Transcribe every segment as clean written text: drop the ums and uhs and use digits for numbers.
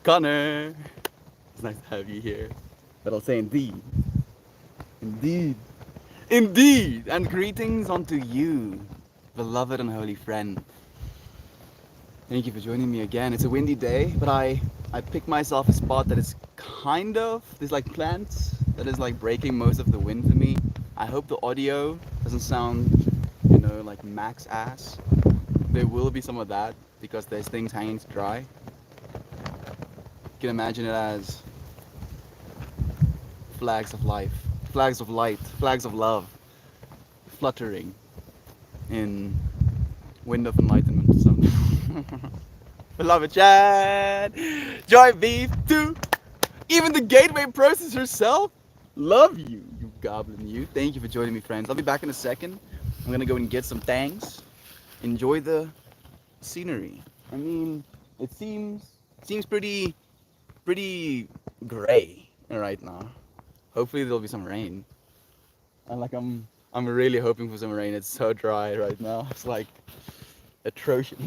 Connor. It's nice to have you here. But I'll say indeed. Indeed. Indeed. And greetings unto you, beloved and holy friend. Thank you for joining me again. It's a windy day, but I picked myself a spot that is kind of there's like plants that is like breaking most of the wind for me. I hope the audio doesn't sound, like max ass. There will be some of that because there's things hanging to dry. You can imagine it as flags of life, flags of light, flags of love, fluttering in wind of enlightenment. So, beloved Chad, joy beef too. Even the gateway process herself. Love you, you goblin, you. Thank you for joining me, friends. I'll be back in a second. I'm gonna go and get some things. Enjoy the scenery. I mean, it seems pretty gray right now. Hopefully there'll be some rain. And like I'm really hoping for some rain. It's so dry right now. It's like atrocious.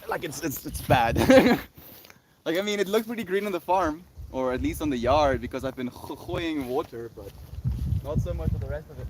Like it's bad. Like I mean, it looks pretty green on the farm, or at least on the yard, because I've been gooiing water, but not so much for the rest of it.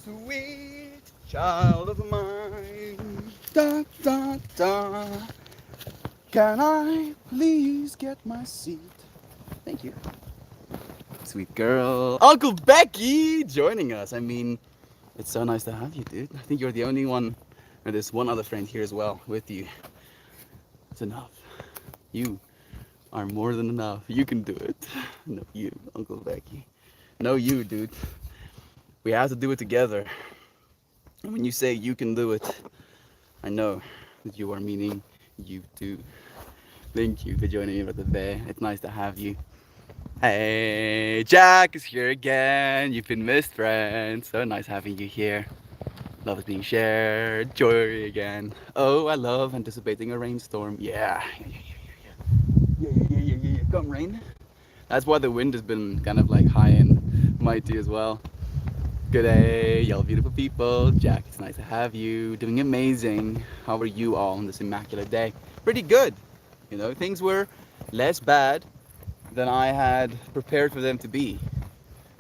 Sweet child of mine, da da da. Can I please get my seat? Thank you. Sweet girl. Uncle Becky joining us. I mean, it's so nice to have you, dude. I think you're the only one, and there's one other friend here as well with you. It's enough. You are more than enough. You can do it. No, you, Uncle Becky. No, you, dude. We have to do it together. And when you say you can do it, I know that you are meaning you too. Thank you for joining me, Brother Bear. It's nice to have you. Hey, Jack is here again. You've been missed, friend. So nice having you here. Love is being shared. Joy again. Oh, I love anticipating a rainstorm. Yeah. Yeah. Come rain. That's why the wind has been kind of like high and mighty as well. Good day, y'all beautiful people. Jack, it's nice to have you. Doing amazing. How are you all on this immaculate day? Pretty good. Things were less bad than I had prepared for them to be.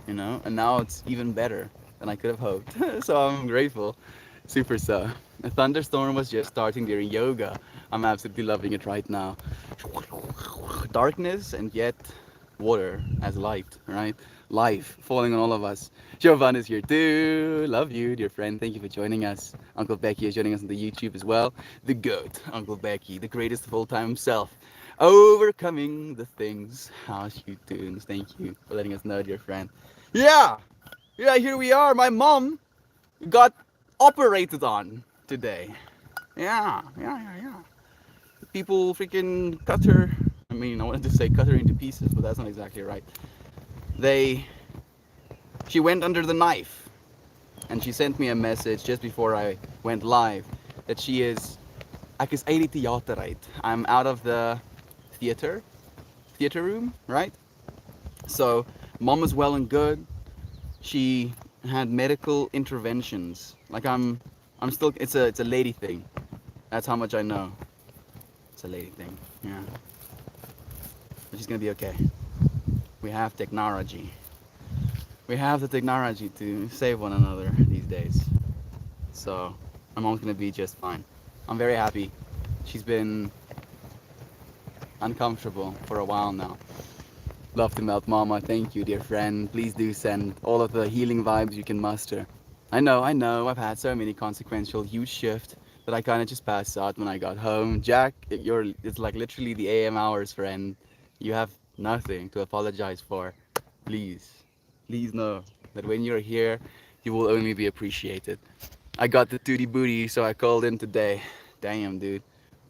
And now it's even better than I could have hoped. So I'm grateful. Super so. A thunderstorm was just starting during yoga. I'm absolutely loving it right now. Darkness and yet water as light, right? Life falling on all of us. Jovan is here too. Love you, dear friend. Thank you for joining us. Uncle Becky is joining us on the YouTube as well. The GOAT, Uncle Becky, the greatest of all time himself. Overcoming the things. How's you doing? Thank you for letting us know, dear friend. Yeah, yeah, here we are. My mom got operated on today. Yeah. People freaking cut her. I mean, I wanted to say cut her into pieces, but that's not exactly right. They, she went under the knife, and she sent me a message just before I went live that she is, ek is uit die theater uit. I'm out of the theater room, right? So, mom is well and good. She had medical interventions. Like I'm still. It's a lady thing. That's how much I know. It's a lady thing. Yeah. But she's gonna be okay. We have technology. We have the technology to save one another these days. So my mom's gonna be just fine. I'm very happy. She's been uncomfortable for a while now. Love to melt mama. Thank you, dear friend. Please do send all of the healing vibes you can muster. I know, I've had so many consequential huge shift that I kind of just passed out when I got home. Jack, it's like literally the AM hours, friend. You have nothing to apologize for. Please, please know that when you're here, you will only be appreciated. I got the tutti booty, so I called in today. Damn, dude.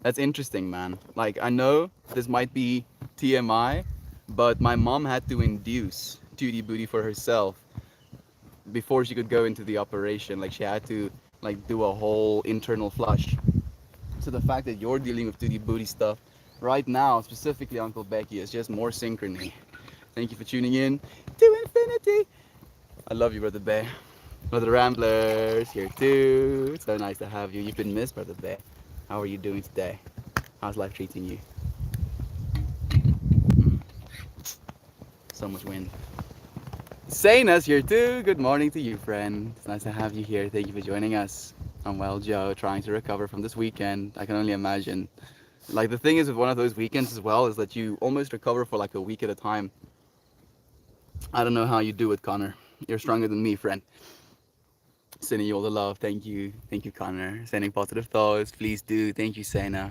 That's interesting, man. Like, I know this might be TMI, but my mom had to induce tutti booty for herself before she could go into the operation. Like, she had to like do a whole internal flush. So the fact that you're dealing with tutti booty stuff right now, specifically Uncle Becky, is just more synchrony. Thank you for tuning in to infinity. I love you, Brother Bear. Brother Ramblers here too. It's so nice to have you. You've been missed, Brother Bear. How are you doing today? How's life treating you? So much wind. Saina's here too. Good morning to you, friend. It's nice to have you here. Thank you for joining us. I'm well, Joe, trying to recover from this weekend. I can only imagine. Like, the thing is with one of those weekends as well is that you almost recover for like a week at a time. I don't know how you do it, Connor. You're stronger than me, friend. Sending you all the love. Thank you. Thank you, Connor. Sending positive thoughts. Please do. Thank you, Sena.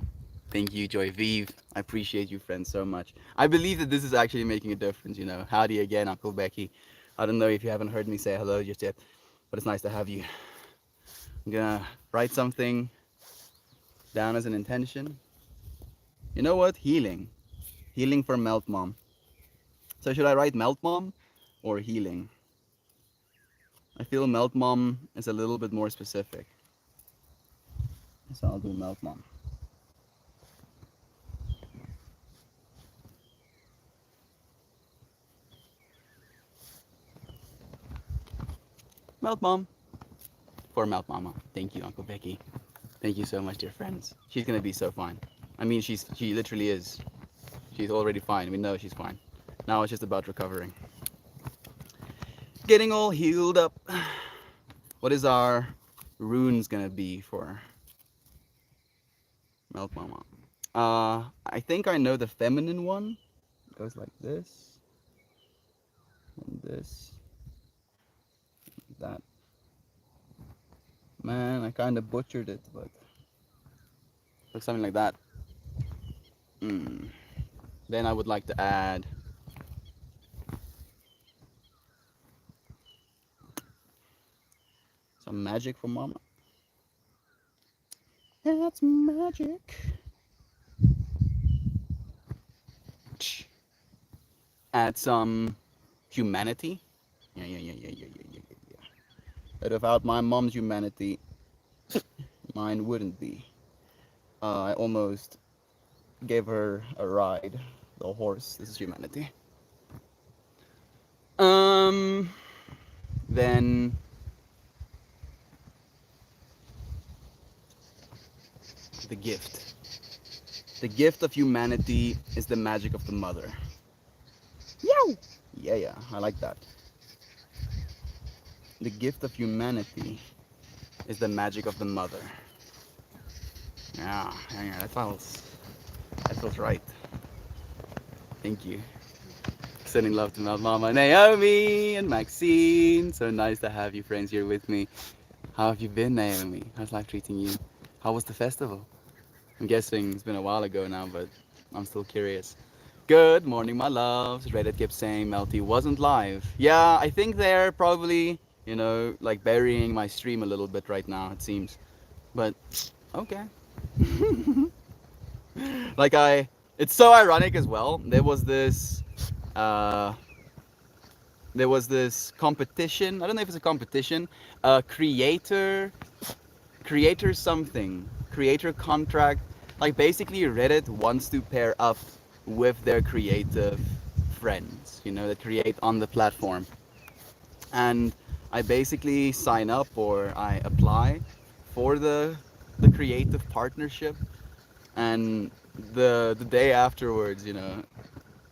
Thank you, Joy Vive. I appreciate you, friends, so much. I believe that this is actually making a difference, you know. Howdy again, Uncle Becky. I don't know if you haven't heard me say hello just yet, but it's nice to have you. I'm gonna write something down as an intention. You know what? Healing. Healing for Melt Mom. So should I write Melt Mom or healing? I feel Melt Mom is a little bit more specific. So I'll do Melt Mom. Melt Mom. For Melt Mama. Thank you, Uncle Becky. Thank you so much, dear friends. She's gonna be so fine. I mean, she literally is. She's already fine. We know she's fine. Now it's just about recovering. Getting all healed up. What is our runes gonna be for Melt Mama? I think I know the feminine one. It goes like this. And this. That. Man, I kind of butchered it, but looks something like that. Then I would like to add some magic for Mama. That's magic. Add some humanity. Yeah. But without my mom's humanity, mine wouldn't be. I almost gave her a ride. The horse. This is humanity. Then the gift. The gift of humanity is the magic of the mother. Yow! Yeah, I like that. The gift of humanity is the magic of the mother. Yeah, that feels right. Thank you. Sending love to my mama, Naomi and Maxine. So nice to have you friends here with me. How have you been, Naomi? How's life treating you? How was the festival? I'm guessing it's been a while ago now, but I'm still curious. Good morning, my loves. Reddit kept saying Melty wasn't live. Yeah, I think they're probably, like burying my stream a little bit right now, it seems. But, okay. It's so ironic as well. There was this competition. I don't know if it's a competition. Creator something. Creator contract. Like, basically Reddit wants to pair up with their creative friends, that create on the platform. And I basically sign up or I apply for the creative partnership, and the day afterwards,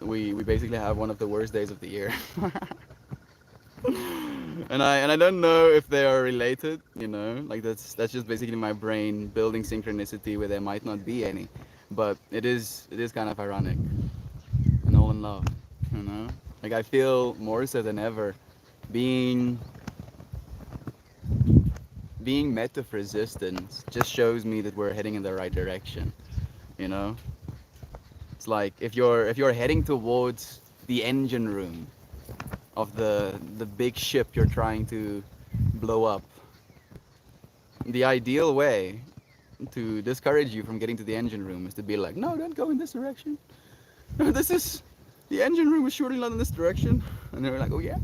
we basically have one of the worst days of the year. And I don't know if they are related, like that's just basically my brain building synchronicity where there might not be any, but it is kind of ironic and all in love, you know. Like I feel more so than ever being being met with resistance just shows me that we're heading in the right direction, you know. It's like if you're heading towards the engine room of the big ship you're trying to blow up, the ideal way to discourage you from getting to the engine room is to be like, no, don't go in this direction. No, this is the engine room is surely not in this direction. And they're like, oh yeah,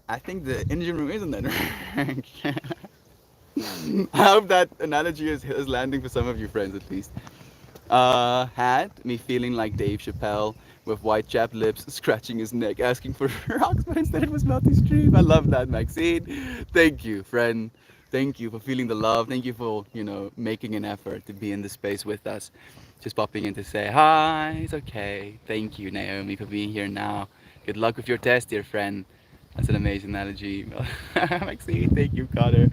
I think the engine room is in that direction. I hope that analogy is landing for some of you friends at least. Had me feeling like Dave Chappelle with white chapped lips, scratching his neck, asking for rocks, but instead it was multi-stream. I love that, Maxine. Thank you, friend. Thank you for feeling the love. Thank you for, making an effort to be in this space with us. Just popping in to say hi. It's okay. Thank you, Naomi, for being here now. Good luck with your test, dear friend. That's an amazing analogy. Maxine, thank you, Connor.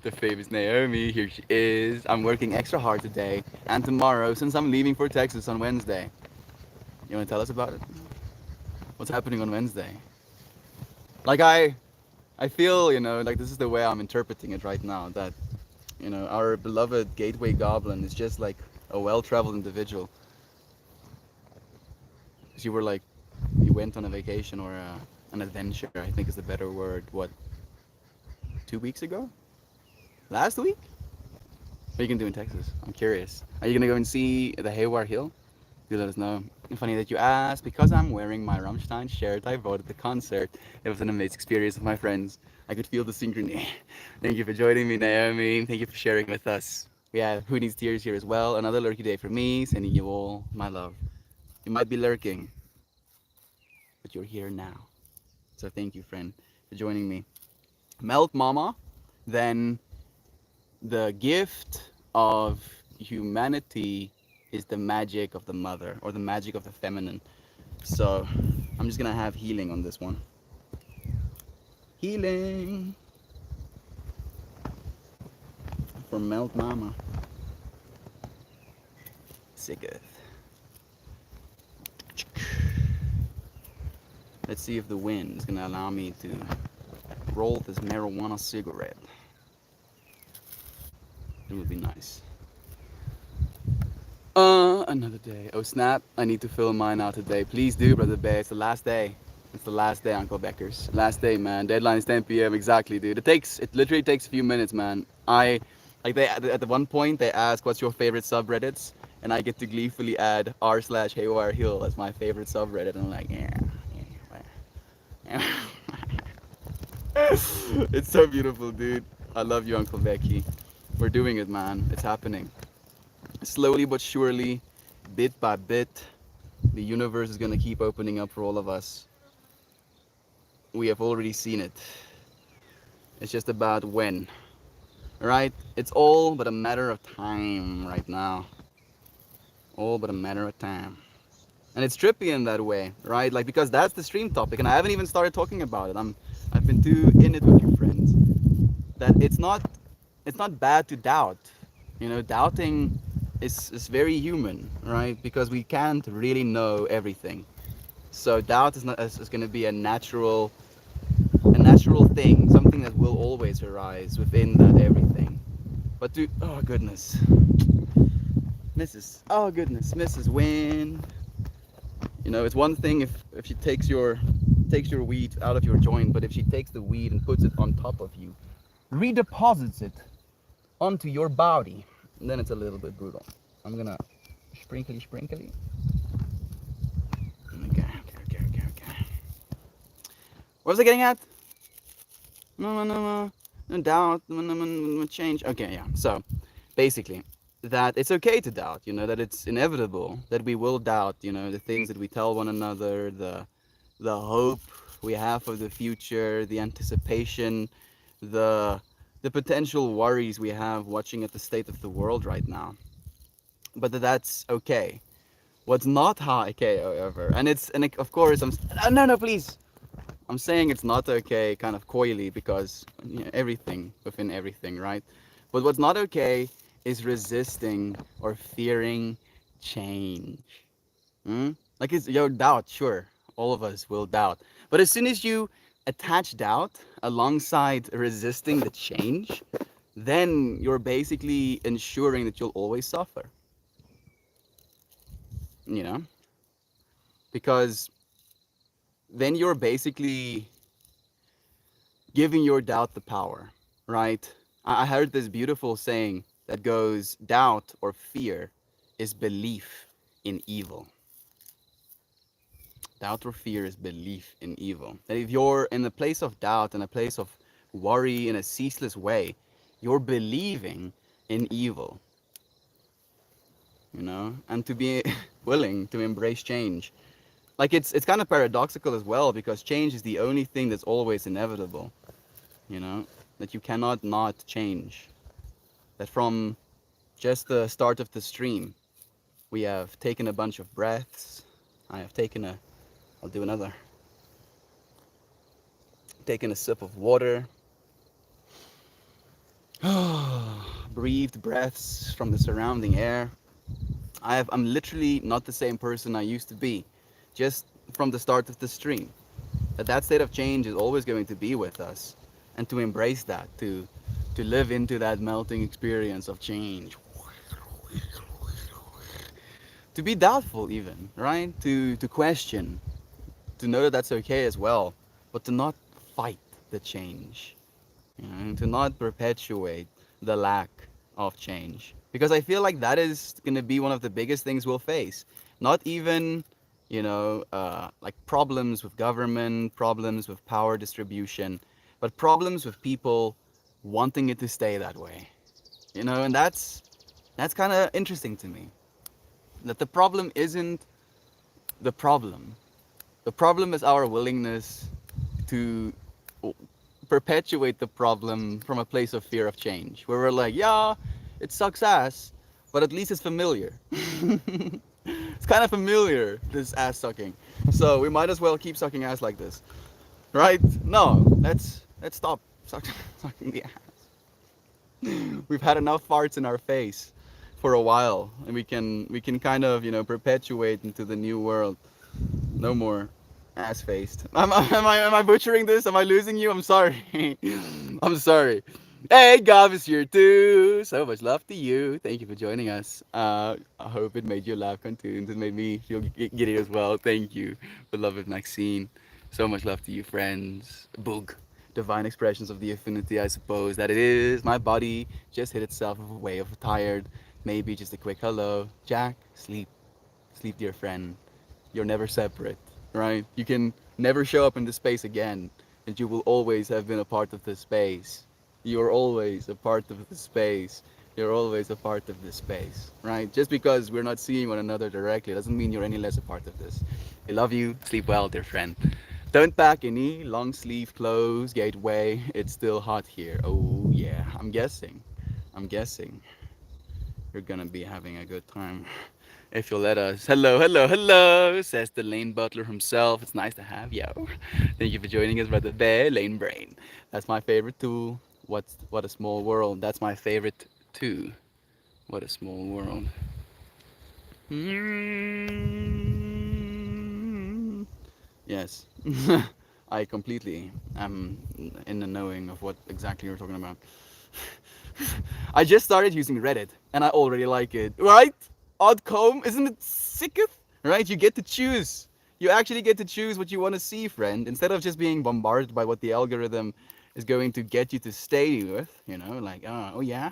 The famous Naomi, here she is. I'm working extra hard today and tomorrow since I'm leaving for Texas on Wednesday. You want to tell us about it? What's happening on Wednesday? Like I feel, like this is the way I'm interpreting it right now, that, our beloved Gateway Goblin is just like a well-traveled individual. You were like, you went on a vacation or an adventure, I think is the better word. What, 2 weeks ago? Last week? What are you gonna do in Texas? I'm curious. Are you gonna go and see the Haywire Hill? Do let us know. Funny that you asked. Because I'm wearing my Rammstein shirt, I voted the concert. It was an amazing experience with my friends. I could feel the synchrony. Thank you for joining me, Naomi. Thank you for sharing with us. We have Who Needs Tears here as well. Another lurky day for me. Sending you all my love. You might be lurking, but you're here now. So thank you, friend, for joining me. Melt Mama, then the gift of humanity is the magic of the mother or the magic of the feminine. So I'm just gonna have healing on this one. Healing for Melt Mama. Sicketh. Let's see if the wind is gonna allow me to roll this marijuana cigarette. It would be nice. Another day. Oh snap, I need to fill mine out today. Please do, Brother Bay. It's the last day. It's the last day, Uncle Beckers. Last day, man. Deadline is 10 p.m. Exactly, dude. It literally takes a few minutes, man. They at the one point they ask what's your favorite subreddits, and I get to gleefully add r/Haywire Hill as my favorite subreddit, and I'm like, yeah. It's so beautiful, dude. I love you, Uncle Becky. We're doing it, man. It's happening. Slowly but surely, bit by bit, the universe is gonna keep opening up for all of us. We have already seen it. It's just about when, right? It's all but a matter of time right now. All but a matter of time. And it's trippy in that way, right? Like, because that's the stream topic, and I haven't even started talking about it. I've been too in it with you friends. That it's not bad to doubt. Doubting is very human, right? Because we can't really know everything. So doubt is going to be a natural thing, something that will always arise within that everything. But oh goodness, Mrs. Wynn. It's one thing if she takes your weed out of your joint, but if she takes the weed and puts it on top of you, redeposits it onto your body, and then it's a little bit brutal. I'm gonna sprinkly. Okay. What was I getting at? No doubt, no change. Okay, yeah. So basically, that it's okay to doubt. That it's inevitable that we will doubt. The things that we tell one another, the hope we have for the future, the anticipation, the the potential worries we have watching at the state of the world right now. But that's okay. What's not okay, however, of course no, no, please. I'm saying it's not okay, kind of coyly, because everything within everything, right? But what's not okay is resisting or fearing change. Hmm? Like it's your doubt, sure, all of us will doubt. But as soon as you attach doubt alongside resisting the change, then you're basically ensuring that you'll always suffer. You know, because then you're basically giving your doubt the power, right? I heard this beautiful saying that goes, doubt or fear is belief in evil. Doubt or fear is belief in evil. And if you're in a place of doubt, in a place of worry, in a ceaseless way, you're believing in evil, and to be willing to embrace change. Like it's kind of paradoxical as well, because change is the only thing that's always inevitable, you know, that you cannot not change. That from just the start of the stream, we have taken a bunch of breaths. I have taken I'll do another. Taken a sip of water. Breathed breaths from the surrounding air. I'm literally not the same person I used to be, just from the start of the stream. That state of change is always going to be with us, and to embrace that, to live into that melting experience of change, to be doubtful even, right? To question, to know that that's okay as well, but to not fight the change, and to not perpetuate the lack of change. Because I feel like that is going to be one of the biggest things we'll face. Not even, like problems with government, problems with power distribution, but problems with people wanting it to stay that way. And that's kind of interesting to me. That the problem isn't the problem. The problem is our willingness to perpetuate the problem from a place of fear of change, where we're like, yeah, it sucks ass, but at least it's familiar. It's kind of familiar, this ass sucking. So we might as well keep sucking ass like this, right? No, let's stop sucking the ass. We've had enough farts in our face for a while, and we can kind of perpetuate into the new world. No more ass faced. Am I butchering this? Am I losing you? I'm sorry. I'm sorry. Hey, Gav is here too. So much love to you. Thank you for joining us. I hope it made you laugh, contuned. It made me feel giddy as well. Thank you, beloved Maxine. So much love to you, friends. Boog. Divine expressions of the affinity, I suppose that it is. My body just hit itself with a way of tired. Maybe just a quick hello. Jack, sleep. Sleep, dear friend. You're never separate, right? You can never show up in this space again, and you will always have been a part of this space. You're always a part of the space. You're always a part of this space, right? Just because we're not seeing one another directly doesn't mean you're any less a part of this. I love you. Sleep well, dear friend. Don't pack any long sleeve clothes, Gateway. It's still hot here. Oh, yeah. I'm guessing. You're gonna be having a good time. If you'll let us. Hello, hello, hello, says the Lane Butler himself. It's nice to have you. Thank you for joining us, Brother Bear, Lane Brain. That's my favorite tool. What a small world. That's my favorite too. What a small world. Yes. I completely am in the knowing of what exactly you're talking about. I just started using Reddit and I already like it. Right? Oddcomb, isn't it sicketh? Right? You get to choose. You actually get to choose what you want to see, friend, instead of just being bombarded by what the algorithm is going to get you to stay with. Like, oh yeah,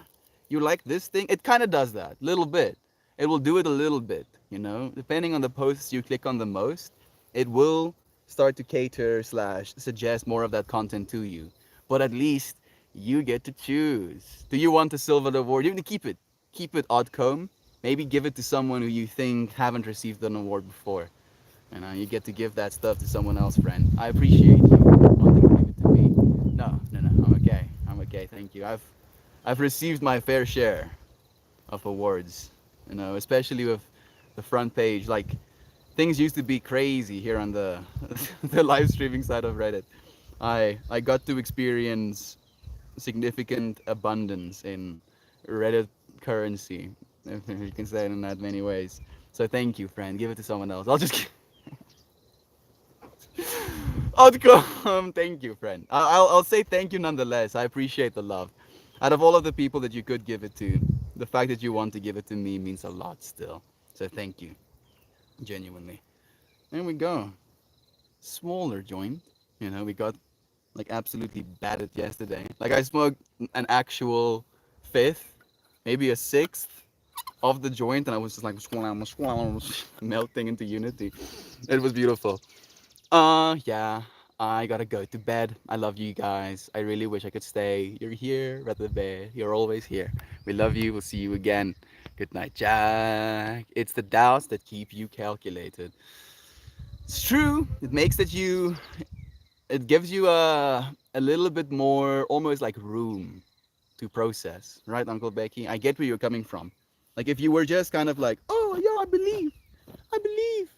you like this thing? It kind of does that, little bit. It will do it a little bit, depending on the posts you click on the most. It will start to cater slash suggest more of that content to you. But at least you get to choose. Do you want a silver award? You have to keep it Oddcomb. Maybe give it to someone who you think haven't received an award before. You get to give that stuff to someone else, friend. I appreciate you wanting to give it to me. No, no, no. I'm okay. I'm okay. Thank you. I've received my fair share of awards. Especially with the front page. Like things used to be crazy here on the the live streaming side of Reddit. I got to experience significant abundance in Reddit currency, if you can say it in that many ways. So thank you, friend. Give it to someone else. I'll just outcome. Thank you, friend. I'll say thank you nonetheless. I appreciate the love. Out of all of the people that you could give it to, the fact that you want to give it to me means a lot still. So thank you, genuinely. There we go. Smaller joint. We got like absolutely battered yesterday. Like I smoked an actual fifth, maybe a sixth of the joint, and I was just like melting into unity. It was beautiful. Yeah, I gotta go to bed. I love you guys. I really wish I could stay. You're here, Brother Bear. You're always here. We love you. We'll see you again. Good night, Jack. It's the doubts that keep you calculated. It's true. It makes that you. It gives you a little bit more, almost like room to process, right, Uncle Becky? I get where you're coming from. Like if you were just kind of like, oh yeah, I believe,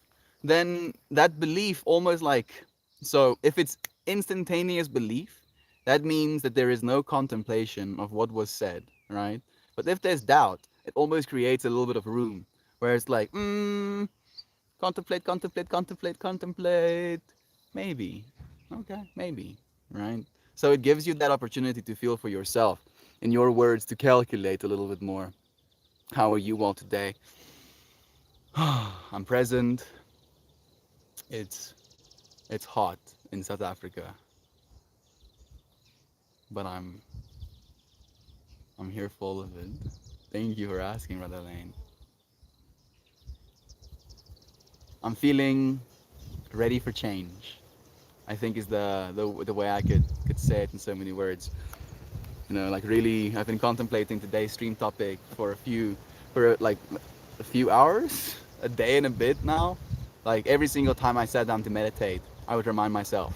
then that belief almost like, so if it's instantaneous belief, that means that there is no contemplation of what was said, right? But if there's doubt, it almost creates a little bit of room where it's like, contemplate, contemplate, contemplate, contemplate. Maybe. Okay, maybe. Right? So it gives you that opportunity to feel for yourself, in your words, to calculate a little bit more. How are you all today? I'm present. It's it's hot in South Africa, but I'm here full of it. Thank you for asking, Brother Lane. I'm feeling ready for change. I think is the way I could say it in so many words. Like really, I've been contemplating today's stream topic for like a few hours, a day and a bit now. Like every single time I sat down to meditate, I would remind myself,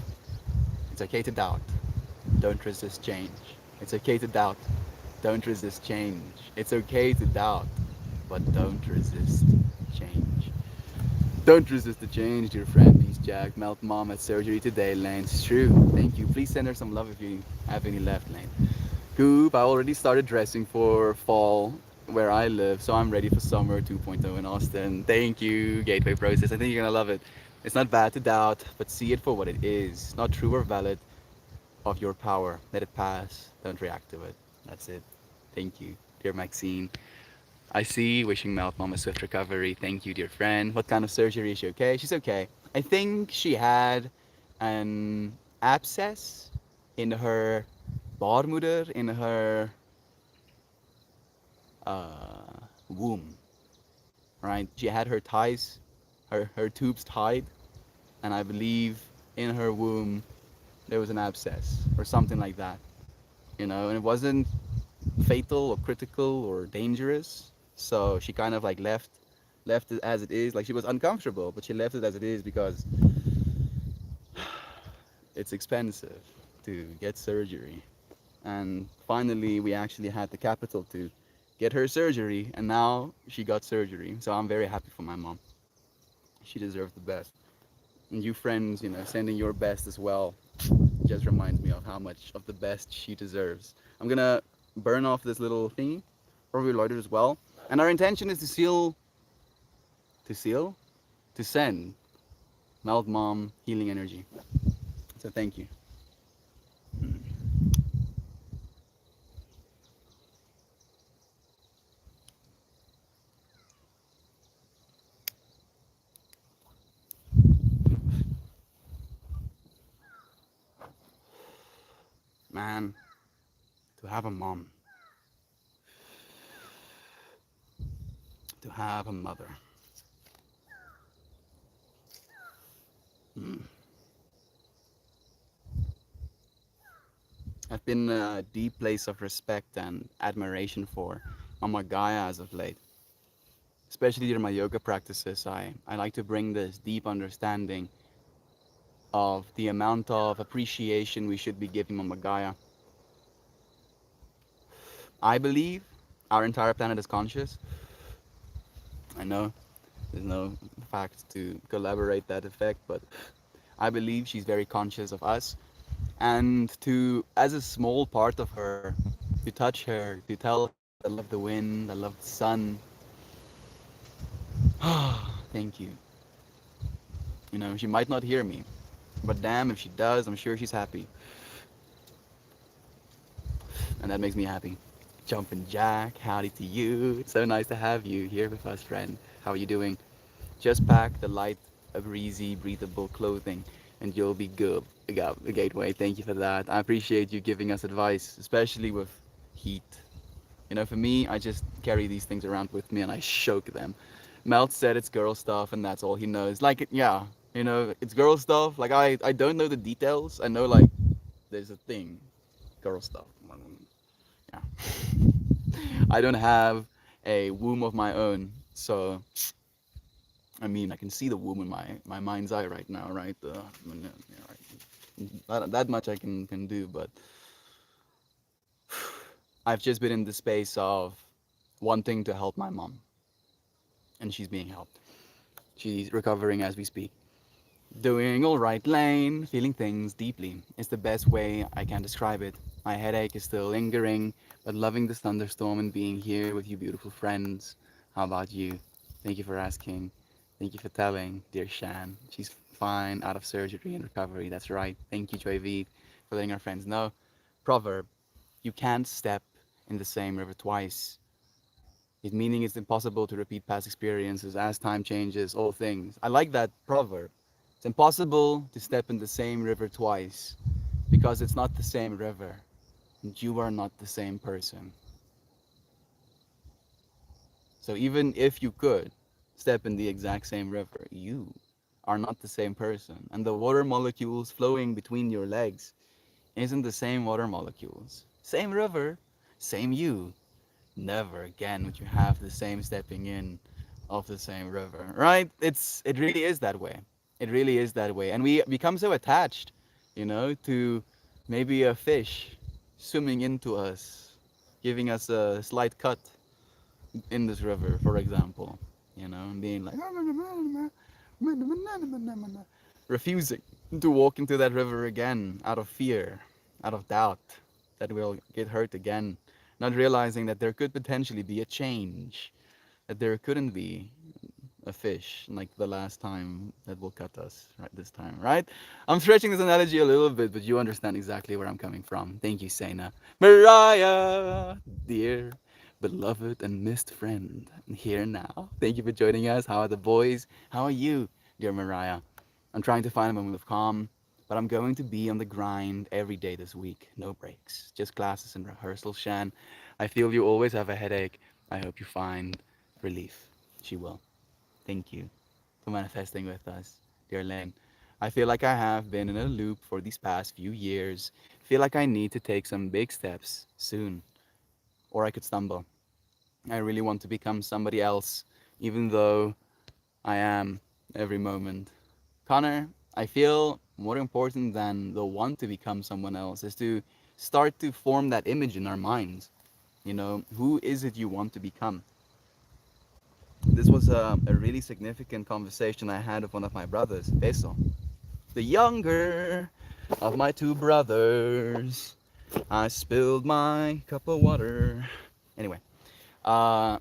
it's okay to doubt. Don't resist change. It's okay to doubt. Don't resist change. It's okay to doubt, but don't resist change. Don't resist the change, dear friend. Peace, Jack. Melt mom had surgery today, Lane. It's true. Thank you. Please send her some love if you have any left, Lane. Coop, I already started dressing for fall where I live, so I'm ready for summer 2.0 in Austin. Thank you, Gateway Process. I think you're gonna love it. It's not bad to doubt, but see it for what it is. Not true or valid of your power. Let it pass. Don't react to it. That's it. Thank you, dear Maxine. I see. Wishing Mouth Mom a swift recovery. Thank you, dear friend. What kind of surgery is she okay? She's okay. I think she had an abscess in her baarmoeder, in her womb, right? She had her ties, her tubes tied, and I believe in her womb there was an abscess or something like that, and it wasn't fatal or critical or dangerous. So she kind of like left it as it is. Like she was uncomfortable, but she left it as it is because it's expensive to get surgery. And finally, we actually had the capital to get her surgery, and now she got surgery. So I'm very happy for my mom. She deserves the best. And you friends, sending your best as well just reminds me of how much of the best she deserves. I'm gonna burn off this little thingy, probably light it as well. And our intention is to send Melt Mom healing energy. So thank you. Man, to have a mom, to have a mother. Mm. I've been a deep place of respect and admiration for Mama Gaia as of late. especially during my yoga practices, I like to bring this deep understanding of the amount of appreciation we should be giving Mama Gaia. I believe our entire planet is conscious. I know there's no fact to collaborate that effect, but I believe she's very conscious of us. And to, as a small part of her, to touch her, to tell her that I love the wind, I love the sun. Thank you. You know, she might not hear me, but damn, if she does, I'm sure she's happy. And that makes me happy. Jumpin' Jack, howdy to you. It's so nice to have you here with us, friend. How are you doing? Just pack the light, breezy, breathable clothing, and you'll be good. The gateway. Thank you for that. I appreciate you giving us advice, especially with heat. You know, for me, I just carry these things around with me and I shoke them. Melt said it's girl stuff and that's all he knows. Like, yeah, you know, it's girl stuff. Like, I don't know the details. I know, like, there's a thing, girl stuff. Yeah. I don't have a womb of my own, so I mean, I can see the womb in my mind's eye right now, right? Yeah, right. That much I can do, but I've just been in the space of wanting to help my mom, and she's being helped. She's recovering as we speak. Doing all right, Lane. Feeling things deeply is the best way I can describe it. My headache is still lingering, but loving this thunderstorm and being here with you beautiful friends. How about you? Thank you for asking. Thank you for telling, dear Shan. She's fine, out of surgery and recovery. That's right. Thank you, Joy V, for letting our friends know. Proverb: you can't step in the same river twice. It meaning it's impossible to repeat past experiences as time changes, all things. I like that proverb. It's impossible to step in the same river twice because it's not the same river and you are not the same person. So even if you could step in the exact same river, you are not the same person. And the water molecules flowing between your legs isn't the same water molecules. Same river, same you. Never again would you have the same stepping in of the same river, right? It really is that way. It really is that way, and we become so attached, you know, to maybe a fish swimming into us, giving us a slight cut in this river, for example, you know, and being like refusing to walk into that river again out of fear, out of doubt that we'll get hurt again, not realizing that there could potentially be a change, that there couldn't be a fish like the last time that will cut us right this time, right? I'm stretching this analogy a little bit, but you understand exactly where I'm coming from. Thank you, Sena. Mariah, dear, beloved and missed friend, here now. Thank you for joining us. How are the boys? How are you, dear Mariah? I'm trying to find a moment of calm, but I'm going to be on the grind every day this week. No breaks, just classes and rehearsals, Shan. I feel you always have a headache. I hope you find relief. She will. Thank you for manifesting with us, dear Lynn. I feel like I have been in a loop for these past few years. Feel like I need to take some big steps soon, or I could stumble. I really want to become somebody else, even though I am every moment. Connor, I feel more important than the want to become someone else is to start to form that image in our minds. You know, who is it you want to become? This was a really significant conversation I had with one of my brothers, Beso, the younger of my two brothers. I spilled my cup of water. Anyway, uh,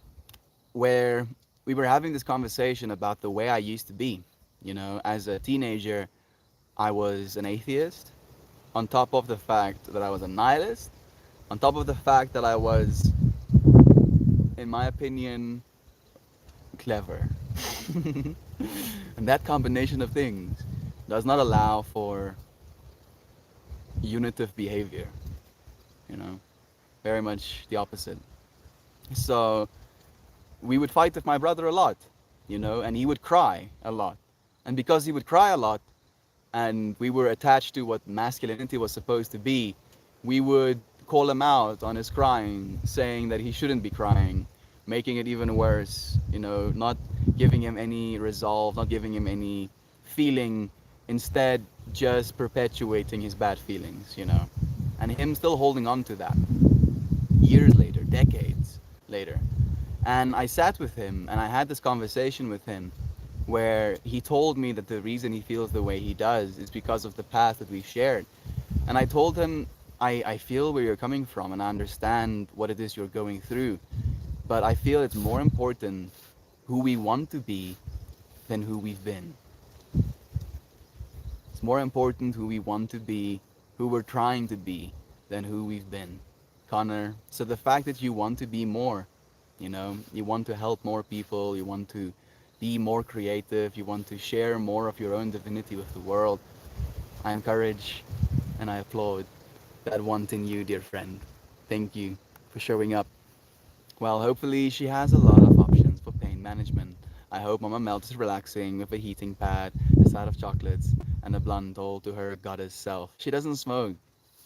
where we were having this conversation about the way I used to be. You know, as a teenager, I was an atheist, on top of the fact that I was a nihilist, on top of the fact that I was, in my opinion, clever. And that combination of things does not allow for unitive behavior, you know, very much the opposite. So we would fight with my brother a lot, you know, and he would cry a lot. And because he would cry a lot, and we were attached to what masculinity was supposed to be, we would call him out on his crying, saying that he shouldn't be crying. making it even worse, not giving him any resolve, not giving him any feeling, instead just perpetuating his bad feelings. And him still holding on to that years later, decades later. And I sat with him and I had this conversation with him where he told me that the reason he feels the way he does is because of the past that we shared. And I told him, I feel where you're coming from and I understand what it is you're going through. But I feel it's more important who we want to be than who we've been. It's more important who we want to be, who we're trying to be, than who we've been. Connor, so the fact that you want to be more, you want to help more people, you want to be more creative, you want to share more of your own divinity with the world, I encourage and I applaud that want in you, dear friend. Thank you for showing up. Well, hopefully she has a lot of options for pain management. I hope Mama Melt is relaxing with a heating pad, a side of chocolates, and a blunt all to her goddess self. She doesn't smoke.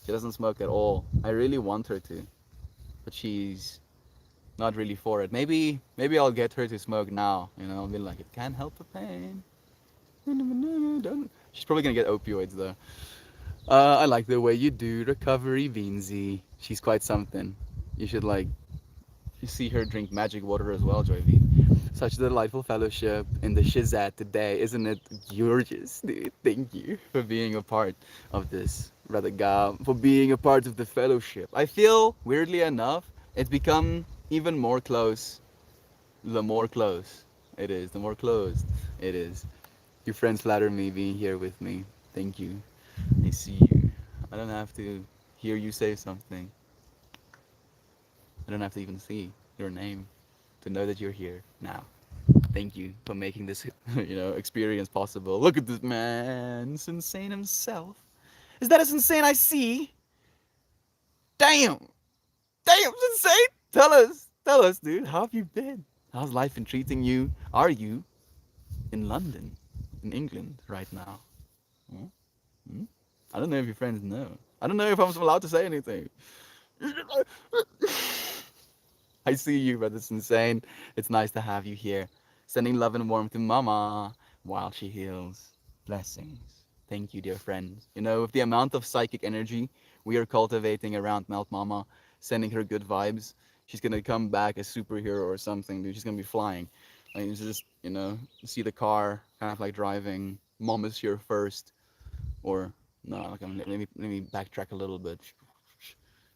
She doesn't smoke at all. I really want her to, but she's not really for it. Maybe I'll get her to smoke now. I'll be like, it can't help the pain. She's probably gonna get opioids though. I like the way you do recovery, Beansy. She's quite something. You should you see her drink magic water as well, Joy V. Such a delightful fellowship in the Shizat today. Isn't it gorgeous, dude? Thank you for being a part of this, Radagam, for being a part of the fellowship. I feel, weirdly enough, it's become even more close the more close it is, the more closed it is. Your friends flatter me being here with me. Thank you. I see you. I don't have to hear you say something. I don't have to even see your name to know that you're here now. Thank you for making this, experience possible. Look at this man, Sensei himself. Is that a Sensei I see? Damn, damn, Sensei. Tell us, dude. How have you been? How's life been treating you? Are you in London, in England, right now? Hmm? Hmm? I don't know if your friends know. I don't know if I'm allowed to say anything. I see you, but it's insane. It's nice to have you here. Sending love and warmth to Mama while she heals. Blessings. Thank you, dear friends. With the amount of psychic energy we are cultivating around Melt Mama, sending her good vibes, she's gonna come back a superhero or something, dude. She's gonna be flying. It's just, see the car kind of like driving. Mom is here first. Or, no, let me backtrack a little bit.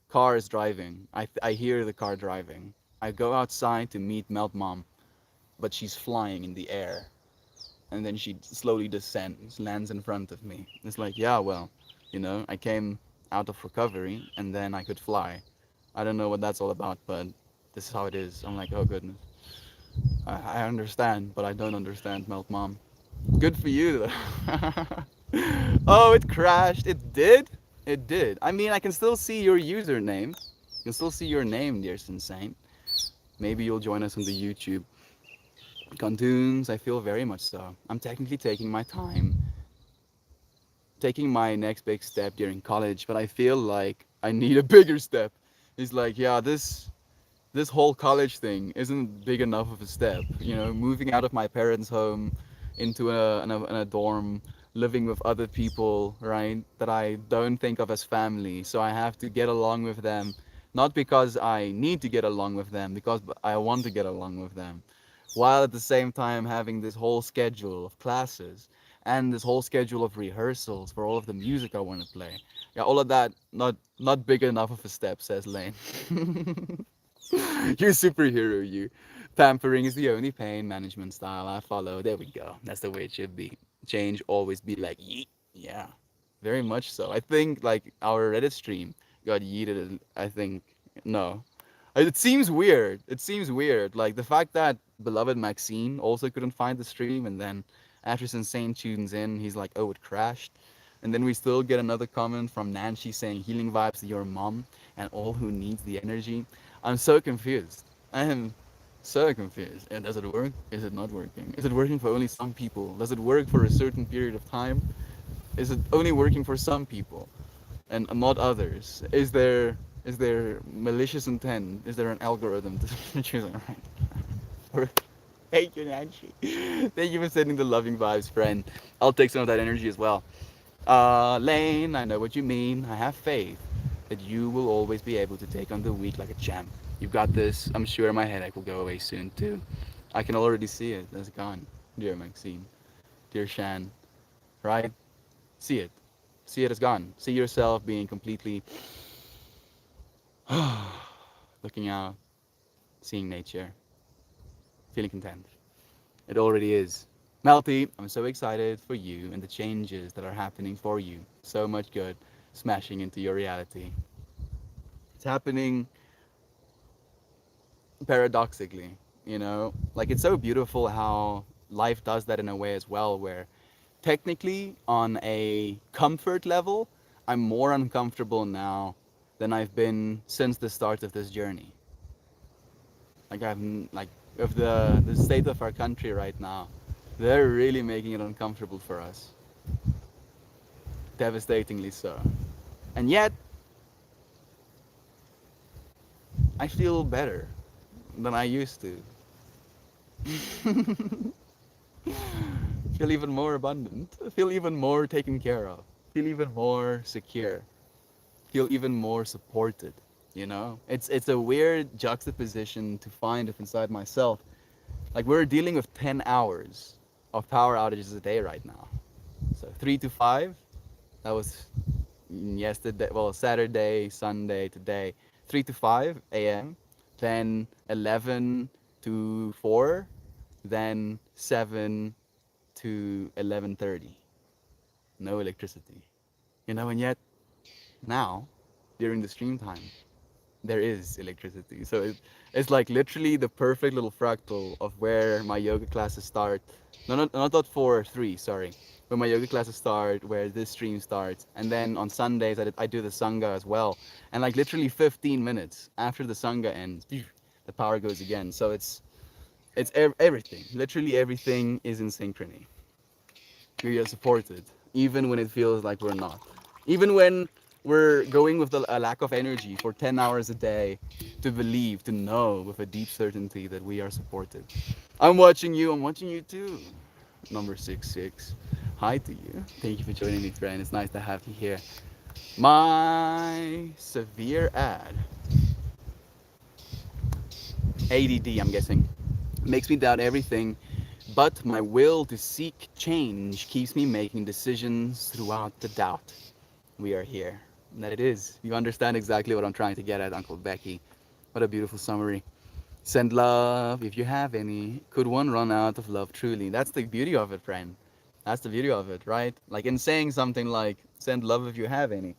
Car is driving. I hear the car driving. I go outside to meet Melt Mom, but she's flying in the air. And then she slowly descends, lands in front of me. It's like, yeah, well, I came out of recovery and then I could fly. I don't know what that's all about, but this is how it is. I'm like, oh goodness. I understand, but I don't understand, Melt Mom. Good for you, though. Oh, it crashed. It did? It did. I mean, I can still see your username. You can still see your name, dear Sensei. Maybe you'll join us on the YouTube. Cartoons, I feel very much so. I'm technically taking my time, taking my next big step during college, but I feel like I need a bigger step. It's like, yeah, this whole college thing isn't big enough of a step. Moving out of my parents' home into a dorm, living with other people, right, that I don't think of as family. So I have to get along with them, not because I need to get along with them, because I want to get along with them, while at the same time having this whole schedule of classes and this whole schedule of rehearsals for all of the music I want to play. Yeah, all of that not big enough of a step, says Lane. You're a superhero, you. Pampering is the only pain management style I follow. There we go. That's the way it should be. Change always be like yeet. Yeah, very much so. I think like our Reddit stream got yeeted. I think no. It seems weird. It seems weird. Like the fact that beloved Maxine also couldn't find the stream, and then after Insane tunes in, he's like, "Oh, it crashed." And then we still get another comment from Nancy saying, "Healing vibes to your mom and all who needs the energy." I'm so confused. I am so confused. And does it work? Is it not working? Is it working for only some people? Does it work for a certain period of time? Is it only working for some people and not others? Is there malicious intent? Is there an algorithm to choose? Right? For Thank you, Nancy. Thank you for sending the loving vibes, friend. I'll take some of that energy as well. Lane, I know what you mean. I have faith that you will always be able to take on the week like a champ. You've got this. I'm sure my headache will go away soon too. I can already see it. It's gone. Dear Maxine, dear Shan, right? See it. See it as gone. See yourself being completely looking out, seeing nature, feeling content. It already is. Melty, I'm so excited for you and the changes that are happening for you. So much good smashing into your reality. It's happening paradoxically, you know? Like it's so beautiful how life does that in a way as well, where technically on a comfort level, I'm more uncomfortable now than I've been since the start of this journey. Like I'm like of the state of our country right now, they're really making it uncomfortable for us. Devastatingly so. And yet, I feel better than I used to. Feel even more abundant. Feel even more taken care of. Feel even more secure. Feel even more supported. You know, it's a weird juxtaposition to find inside myself. Like we're dealing with 10 hours of power outages a day right now. So 3 to 5. That was yesterday, well, Saturday, Sunday, today, 3 to 5 a.m., then 11 to 4, then 7 to 11:30. No electricity. You know, and yet now, during the stream time, there is electricity. So it's like literally the perfect little fractal of where my yoga classes start. No, not 4, 3, sorry. Where my yoga classes start, where this stream starts. And then on Sundays, I do the Sangha as well. And like literally 15 minutes after the Sangha ends, the power goes again. So everything. Literally everything is in synchrony. We are supported, even when it feels like we're not. Even when we're going with a lack of energy for 10 hours a day to believe, to know with a deep certainty that we are supported. I'm watching you too. Number 66. Hi to you. Thank you for joining me, friend. It's nice to have you here. My severe ADD, I'm guessing, makes me doubt everything, but my will to seek change keeps me making decisions throughout the doubt. We are here. And that it is. You understand exactly what I'm trying to get at, Uncle Becky. What a beautiful summary. Send love if you have any. Could one run out of love truly? That's the beauty of it, friend. That's the beauty of it, right? Like in saying something like, send love if you have any.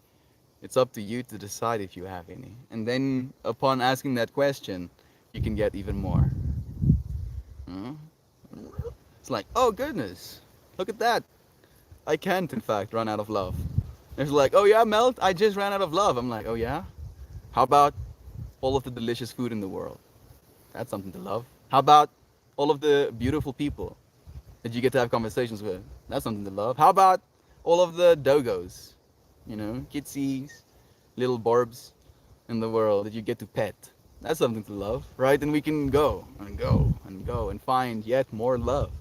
It's up to you to decide if you have any. And then upon asking that question, you can get even more. Huh? It's like, oh goodness, look at that. I can't, in fact, run out of love. It's like, oh yeah, Melt, I just ran out of love. I'm like, oh yeah? How about all of the delicious food in the world? That's something to love. How about all of the beautiful people that you get to have conversations with? That's something to love. How about all of the dogos, you know, kitsies, little borbs in the world that you get to pet? That's something to love, right? And we can go and go and go and find yet more love,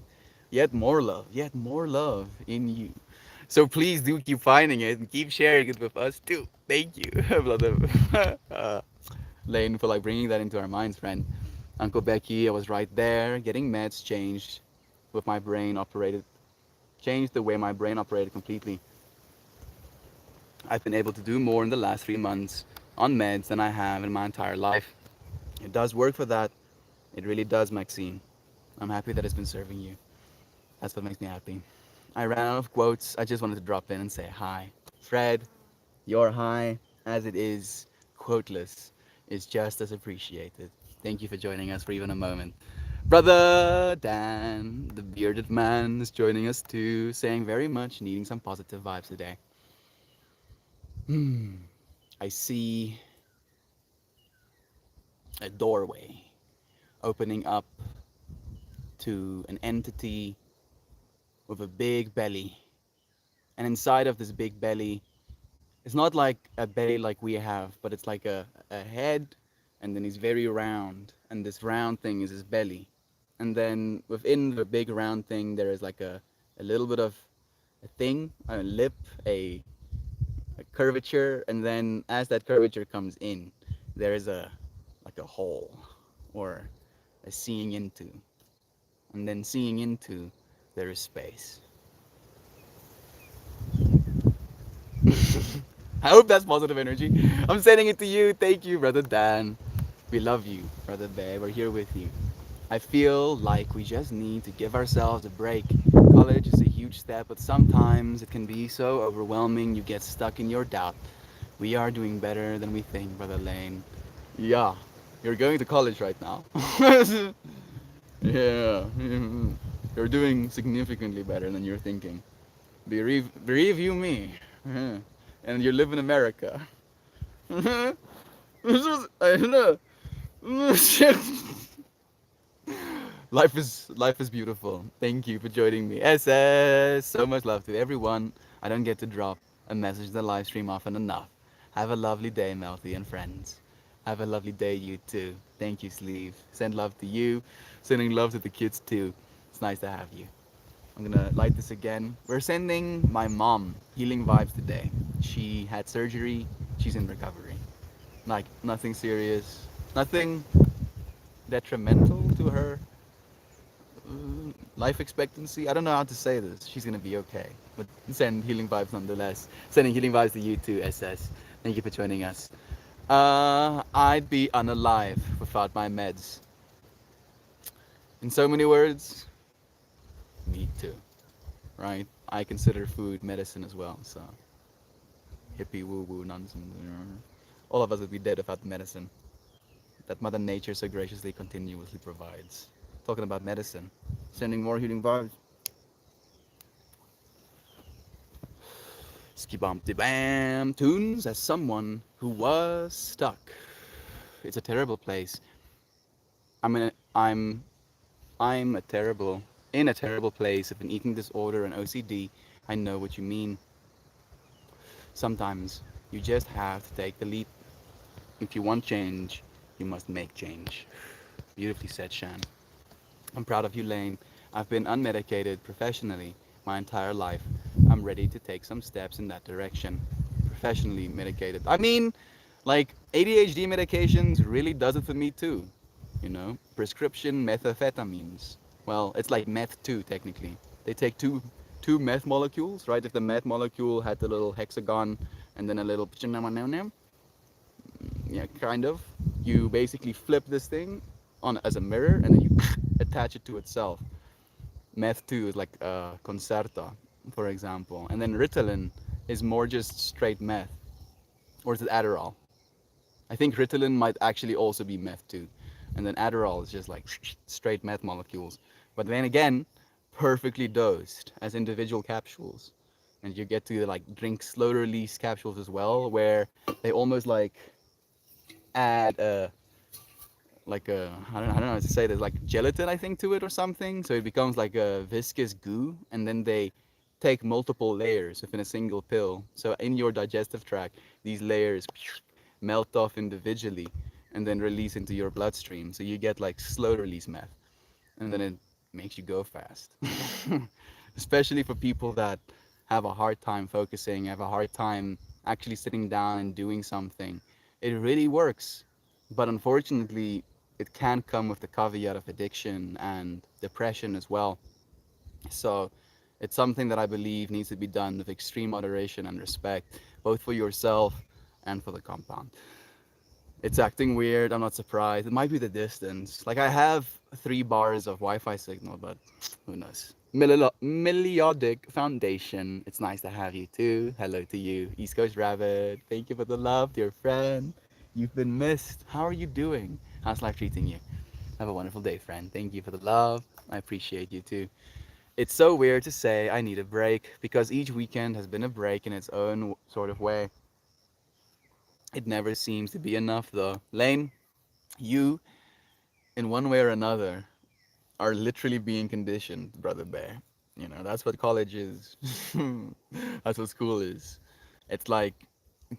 yet more love, yet more love in you. So please do keep finding it and keep sharing it with us too. Thank you, brother Lane, for like bringing that into our minds, friend. Uncle Becky, I was right there, getting meds changed with my brain operated, changed the way my brain operated completely. I've been able to do more in the last 3 months on meds than I have in my entire life. It does work for that. It really does, Maxine. I'm happy that it's been serving you. That's what makes me happy. I ran out of quotes. I just wanted to drop in and say hi. Fred, your hi, as it is quoteless, is just as appreciated. Thank you for joining us for even a moment. Brother Dan, the bearded man, is joining us too, saying very much needing some positive vibes today. I see a doorway opening up to an entity with a big belly. And inside of this big belly, it's not like a belly like we have, but it's like a head, and then he's very round. And this round thing is his belly. and then within the big round thing there is like a little bit of a thing, a lip, a curvature, and then as that curvature comes in, there is a like a hole or a seeing into, and then seeing into there is space. I hope that's positive energy. I'm sending it to you. Thank you, brother Dan. We love you, brother Bear. We're here with you. I feel like we just need to give ourselves a break. College is a huge step, but sometimes it can be so overwhelming you get stuck in your doubt. We are doing better than we think, brother Lane. Yeah, you're going to college right now. Yeah, you're doing significantly better than you're thinking. Believe you me. And you live in America. I know. Life is beautiful. Thank you for joining me. SS. So much love to everyone. I don't get to drop a message in the live stream often enough. Have a lovely day, Melty and friends. Have a lovely day, you too. Thank you, Sleeve. Send love to you. Sending love to the kids too. It's nice to have you. I'm gonna light this again. We're sending my mom healing vibes today. She had surgery. She's in recovery. Like nothing serious, nothing detrimental to her life expectancy. I don't know how to say this. She's gonna be okay. But send healing vibes nonetheless. Sending healing vibes to you too, SS. Thank you for joining us. I'd be unalive without my meds. In so many words, me too. Right? I consider food medicine as well. So hippie woo woo nonsense. All of us would be dead without the medicine that Mother Nature so graciously continuously provides. Talking about medicine, sending more healing vibes. Ski bam tunes as someone who was stuck. It's a terrible place. I'm in a, I'm I'm a terrible in a terrible place with an eating disorder and OCD. I know what you mean. Sometimes you just have to take the leap. If you want change, you must make change. Beautifully said, Shan. I'm proud of you, Lane. I've been unmedicated professionally my entire life. I'm ready to take some steps in that direction. Professionally medicated. I mean, like ADHD medications really does it for me too. You know, prescription methamphetamines. Well, it's like meth too, technically. They take two meth molecules, right? If the meth molecule had the little hexagon and then a little yeah, kind of. You basically flip this thing on as a mirror and then you attach it to itself. Meth 2 is like Concerta, for example. And then Ritalin is more just straight meth. Or is it Adderall? I think Ritalin might actually also be meth 2. And then Adderall is just like straight meth molecules. But then again, perfectly dosed as individual capsules. And you get to like drink slow release capsules as well, where they almost like add I don't know how to say this, like gelatin I think to it or something, so it becomes like a viscous goo, and then they take multiple layers within a single pill. So in your digestive tract, these layers melt off individually and then release into your bloodstream. So you get like slow release meth, and then it makes you go fast. Especially for people that have a hard time focusing, have a hard time actually sitting down and doing something. It really works. But unfortunately, it can come with the caveat of addiction and depression as well. So it's something that I believe needs to be done with extreme moderation and respect, both for yourself and for the compound. It's acting weird. I'm not surprised. It might be the distance. Like I have 3 bars of Wi-Fi signal, but who knows? Melodic Foundation. It's nice to have you too. Hello to you, East Coast Rabbit. Thank you for the love, dear friend. You've been missed. How are you doing? How's life treating you? Have a wonderful day, friend. Thank you for the love. I appreciate you too. It's so weird to say I need a break because each weekend has been a break in its own sort of way. It never seems to be enough though. Lane, you, in one way or another, are literally being conditioned, brother Bear. You know, that's what college is. That's what school is. It's like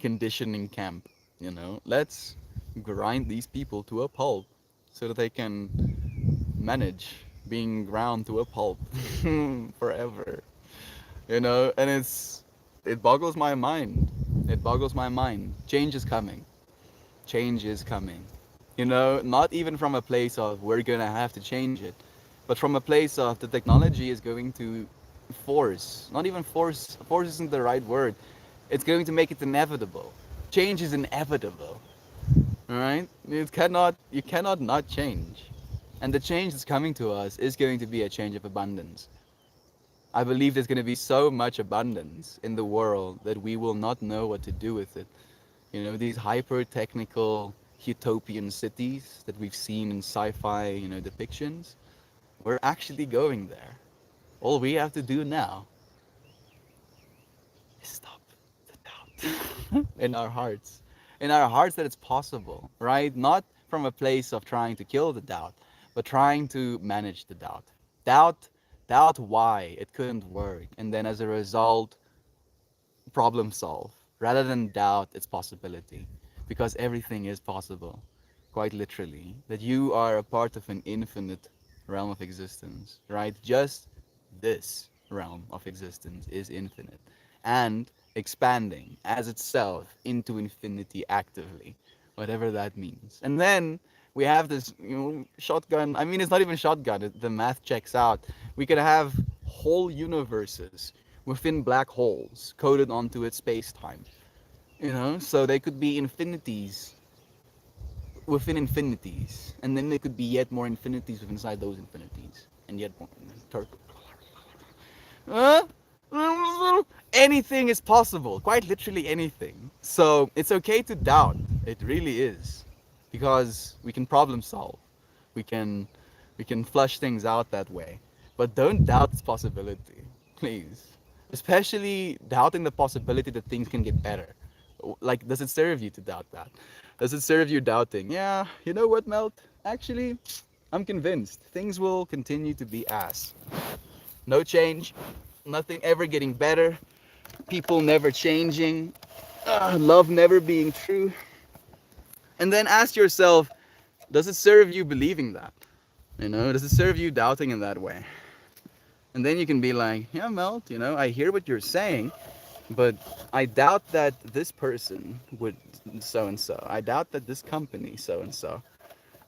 conditioning camp, you know. Let's grind these people to a pulp so that they can manage being ground to a pulp forever. And it boggles my mind. It boggles my mind. Change is coming. Change is coming. Not even from a place of we're gonna have to change it, but from a place of the technology is going to force, not even force isn't the right word. It's going to make it inevitable. Change is inevitable. All right? You cannot not change. And the change that's coming to us is going to be a change of abundance. I believe there's going to be so much abundance in the world that we will not know what to do with it. These hyper technical utopian cities that we've seen in sci-fi, depictions, we're actually going there. All we have to do now is stop the doubt in our hearts. In our hearts that it's possible, right? Not from a place of trying to kill the doubt, but trying to manage the doubt. Doubt, doubt why it couldn't work, and then as a result, problem solve rather than doubt its possibility, because everything is possible, quite literally, that you are a part of an infinite realm of existence, right? Just this realm of existence is infinite and expanding as itself into infinity actively, whatever that means. And then we have this shotgun. I mean, it's not even shotgun, the math checks out. We could have whole universes within black holes coded onto its space-time. So they could be infinities within infinities, and then there could be yet more infinities within inside those infinities, and yet more. Huh? Anything is possible, quite literally anything. So it's okay to doubt. It really is, because we can problem solve. We can we can flush things out that way. But don't doubt its possibility, please. Especially doubting the possibility that things can get better. Like, does it serve you to doubt that? Does it serve you doubting? Yeah, you know what, Melt? Actually, I'm convinced things will continue to be ass. No change, nothing ever getting better, people never changing, love never being true. And then ask yourself, does it serve you believing that? Does it serve you doubting in that way? And then you can be like, yeah, Melt, I hear what you're saying, but I doubt that this person would so and so. I doubt that this company so and so.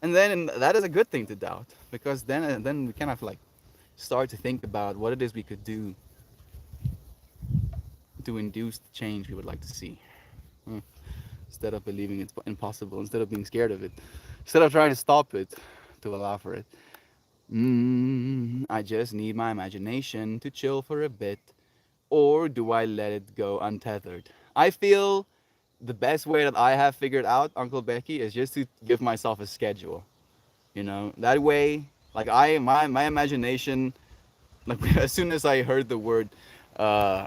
And then that is a good thing to doubt, because then we kind of like start to think about what it is we could do to induce the change we would like to see. Hmm. Instead of believing it's impossible, instead of being scared of it, instead of trying to stop it, to allow for it. I just need my imagination to chill for a bit, or do I let it go untethered? I feel the best way that I have figured out, Uncle Becky, is just to give myself a schedule. That way, like my imagination, like as soon as I heard the word, uh,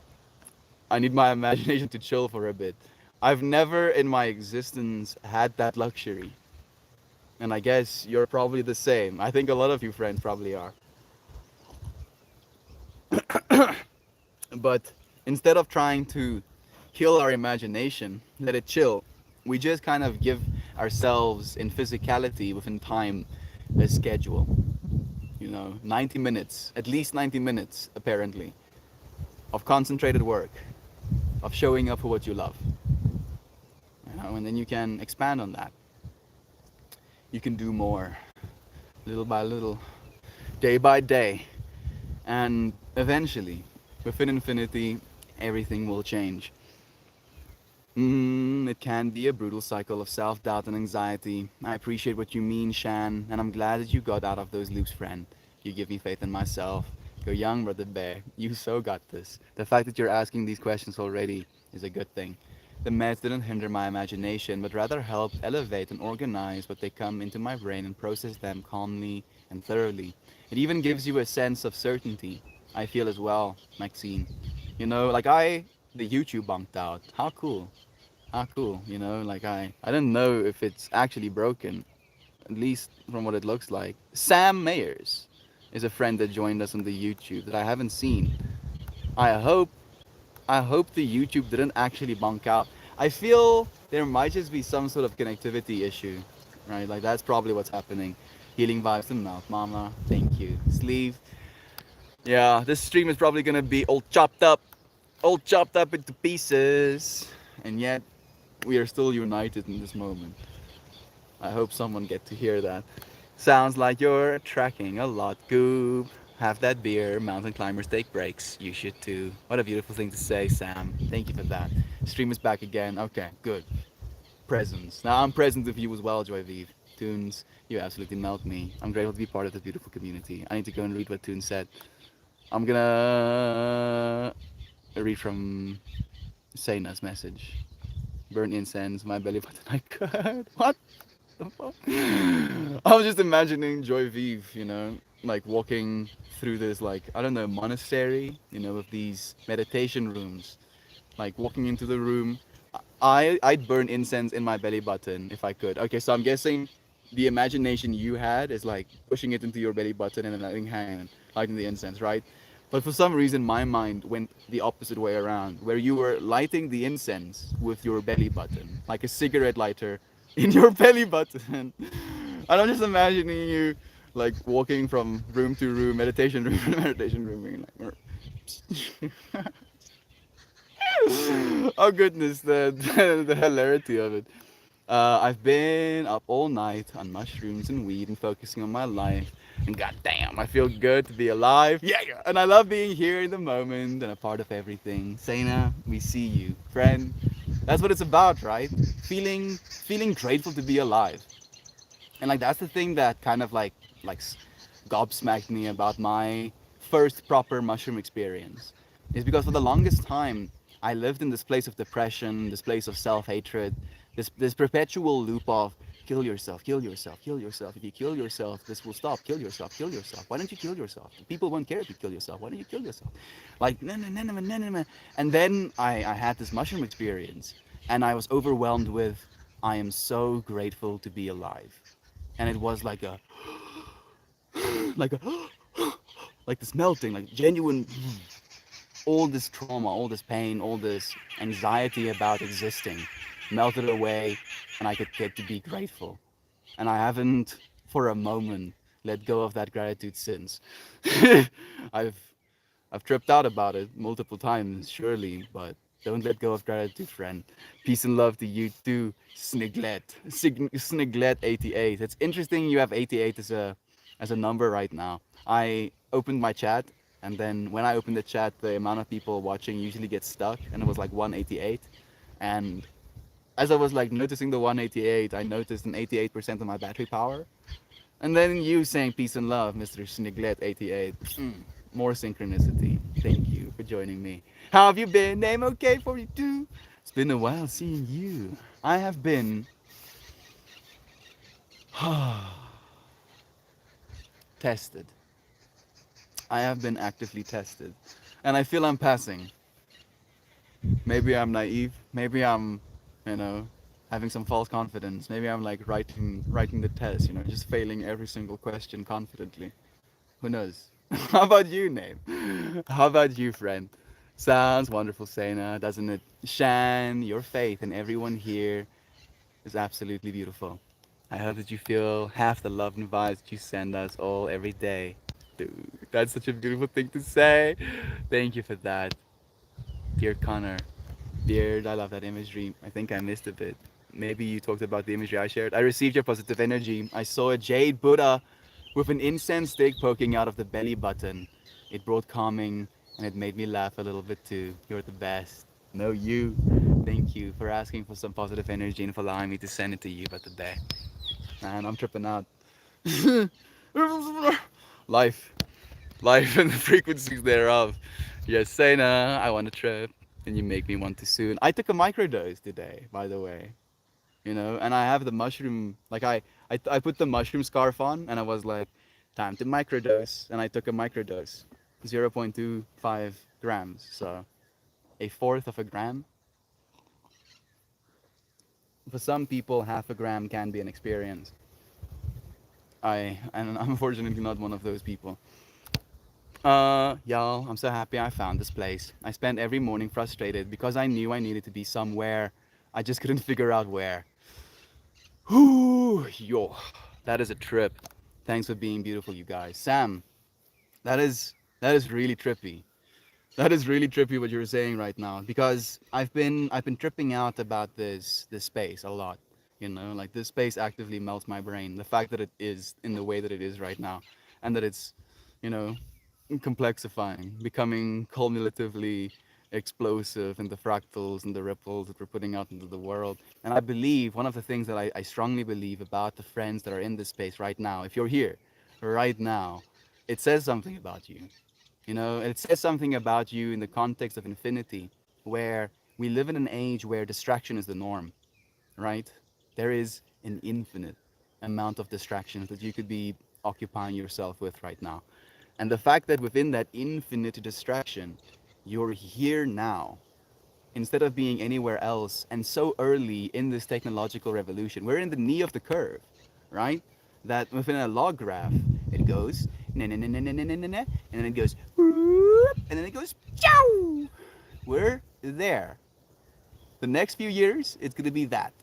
I need my imagination to chill for a bit. I've never in my existence had that luxury. And I guess you're probably the same. I think a lot of you friends probably are. But instead of trying to kill our imagination, let it chill, we just kind of give ourselves in physicality within time a schedule. 90 minutes, at least 90 minutes, apparently, of concentrated work, of showing up for what you love. And then you can expand on that. You can do more, little by little, day by day, and eventually, within infinity, everything will change. It can be a brutal cycle of self-doubt and anxiety. I appreciate what you mean, Shan, and I'm glad that you got out of those loops, friend. You give me faith in myself. Go young, Brother Bear. You so got this. The fact that you're asking these questions already is a good thing. The meds didn't hinder my imagination, but rather help elevate and organize what they come into my brain and process them calmly and thoroughly. It even gives you a sense of certainty, I feel as well, Maxine. Like the YouTube bunked out. How cool. How cool, like I don't know if it's actually broken, at least from what it looks like. Sam Mayers is a friend that joined us on the YouTube that I haven't seen. I hope I hope the YouTube didn't actually bunk out. I feel there might just be some sort of connectivity issue, right? Like that's probably what's happening. Healing vibes and mouth, mama. Thank Thank you. Sleeve. Yeah, this stream is probably gonna be all chopped up into pieces, and yet we are still united in this moment. I hope someone get to hear that. Sounds like you're tracking a lot, Goob. Have that beer. Mountain climbers take breaks. You should too. What a beautiful thing to say, Sam. Thank you for that. Stream is back again. Okay, good. Presence. Now I'm present with you as well, Joy Vive. Tunes, you absolutely melt me. I'm grateful to be part of this beautiful community. I need to go and read what Tunes said. I'm gonna read from Seina's message. Burn incense, my belly button. I could. What the fuck? I was just imagining Joy Vive, like walking through this, like, I don't know, monastery, with these meditation rooms. Like walking into the room, I'd burn incense in my belly button if I could. Okay, so I'm guessing the imagination you had is like pushing it into your belly button and then letting hang and lighting the incense, right? But for some reason, my mind went the opposite way around, where you were lighting the incense with your belly button, like a cigarette lighter in your belly button. And I'm just imagining you like walking from room to room, meditation room to meditation room, being like, oh goodness, the hilarity of it. I've been up all night on mushrooms and weed and focusing on my life. And goddamn, I feel good to be alive. Yeah, yeah. And I love being here in the moment and a part of everything. Saina, we see you, friend. That's what it's about, right? Feeling grateful to be alive. And like that's the thing that kind of like gobsmacked me about my first proper mushroom experience. Is because for the longest time I lived in this place of depression, this place of self-hatred, this perpetual loop of kill yourself, kill yourself, kill yourself. If you kill yourself, this will stop. Kill yourself, kill yourself. Why don't you kill yourself? People won't care if you kill yourself. Why don't you kill yourself? Like no no no no no no no. And then I had this mushroom experience and I was overwhelmed with I am so grateful to be alive. And it was like a like a like this melting, like genuine all this trauma, all this pain, all this anxiety about existing melted away and I could get to be grateful. And I haven't for a moment let go of that gratitude since. I've I've tripped out about it multiple times, surely, but don't let go of gratitude, friend. Peace and love to you too, Sniglet. Sniglet88. It's interesting you have 88 as a number right now. I opened my chat, and then when I opened the chat, the amount of people watching usually gets stuck, and it was like 188. And as I was like noticing the 188, I noticed an 88% of my battery power. And then you saying peace and love, Mr. Sniglet88. More synchronicity. Thank you for joining me. How have you been? Name okay for you too. It's been a while seeing you. I have been tested. I have been actively tested. And I feel I'm passing. Maybe I'm naive. Maybe I'm, having some false confidence. Maybe I'm like writing the test, just failing every single question confidently. Who knows? How about you, Name? How about you, friend? Sounds wonderful, Sena, doesn't it? Shan, your faith in everyone here is absolutely beautiful. I hope that you feel half the love and vibes that you send us all every day. Dude, that's such a beautiful thing to say. Thank you for that. Dear Connor, Beard, I love that imagery. I think I missed a bit. Maybe you talked about the imagery I shared. I received your positive energy. I saw a jade Buddha with an incense stick poking out of the belly button. It brought calming and it made me laugh a little bit too. You're the best. No, you. Thank you for asking for some positive energy and for allowing me to send it to you about the day. Man, I'm tripping out. Life. Life and the frequencies thereof. Yes, Sena, I want to trip. And you make me want to soon. I took a microdose today, by the way. And I have the mushroom, like I put the mushroom scarf on and I was like, time to microdose. And I took a microdose, 0.25 grams. So a fourth of a gram. For some people, half a gram can be an experience. And I'm unfortunately not one of those people. Y'all, I'm so happy I found this place. I spent every morning frustrated because I knew I needed to be somewhere. I just couldn't figure out where. Whew, yo, that is a trip. Thanks for being beautiful, you guys. Sam, that is that is really trippy. That is really trippy what you're saying right now because I've been tripping out about this space a lot. You know, like this space actively melts my brain. The fact that it is in the way that it is right now, and that it's, you know, complexifying, becoming cumulatively explosive in the fractals and the ripples that we're putting out into the world. And I believe one of the things that I strongly believe about the friends that are in this space right now, if you're here right now, it says something about you. You know, it says something about you in the context of infinity, where we live in an age where distraction is the norm, right? There is an infinite amount of distractions that you could be occupying yourself with right now. And the fact that within that infinite distraction, you're here now instead of being anywhere else and so early in this technological revolution. We're in the knee of the curve, right? That within a log graph, it goes na na na na na na na na, and then it goes whoop, and then it goes chow. We're there. The next few years, it's gonna be that.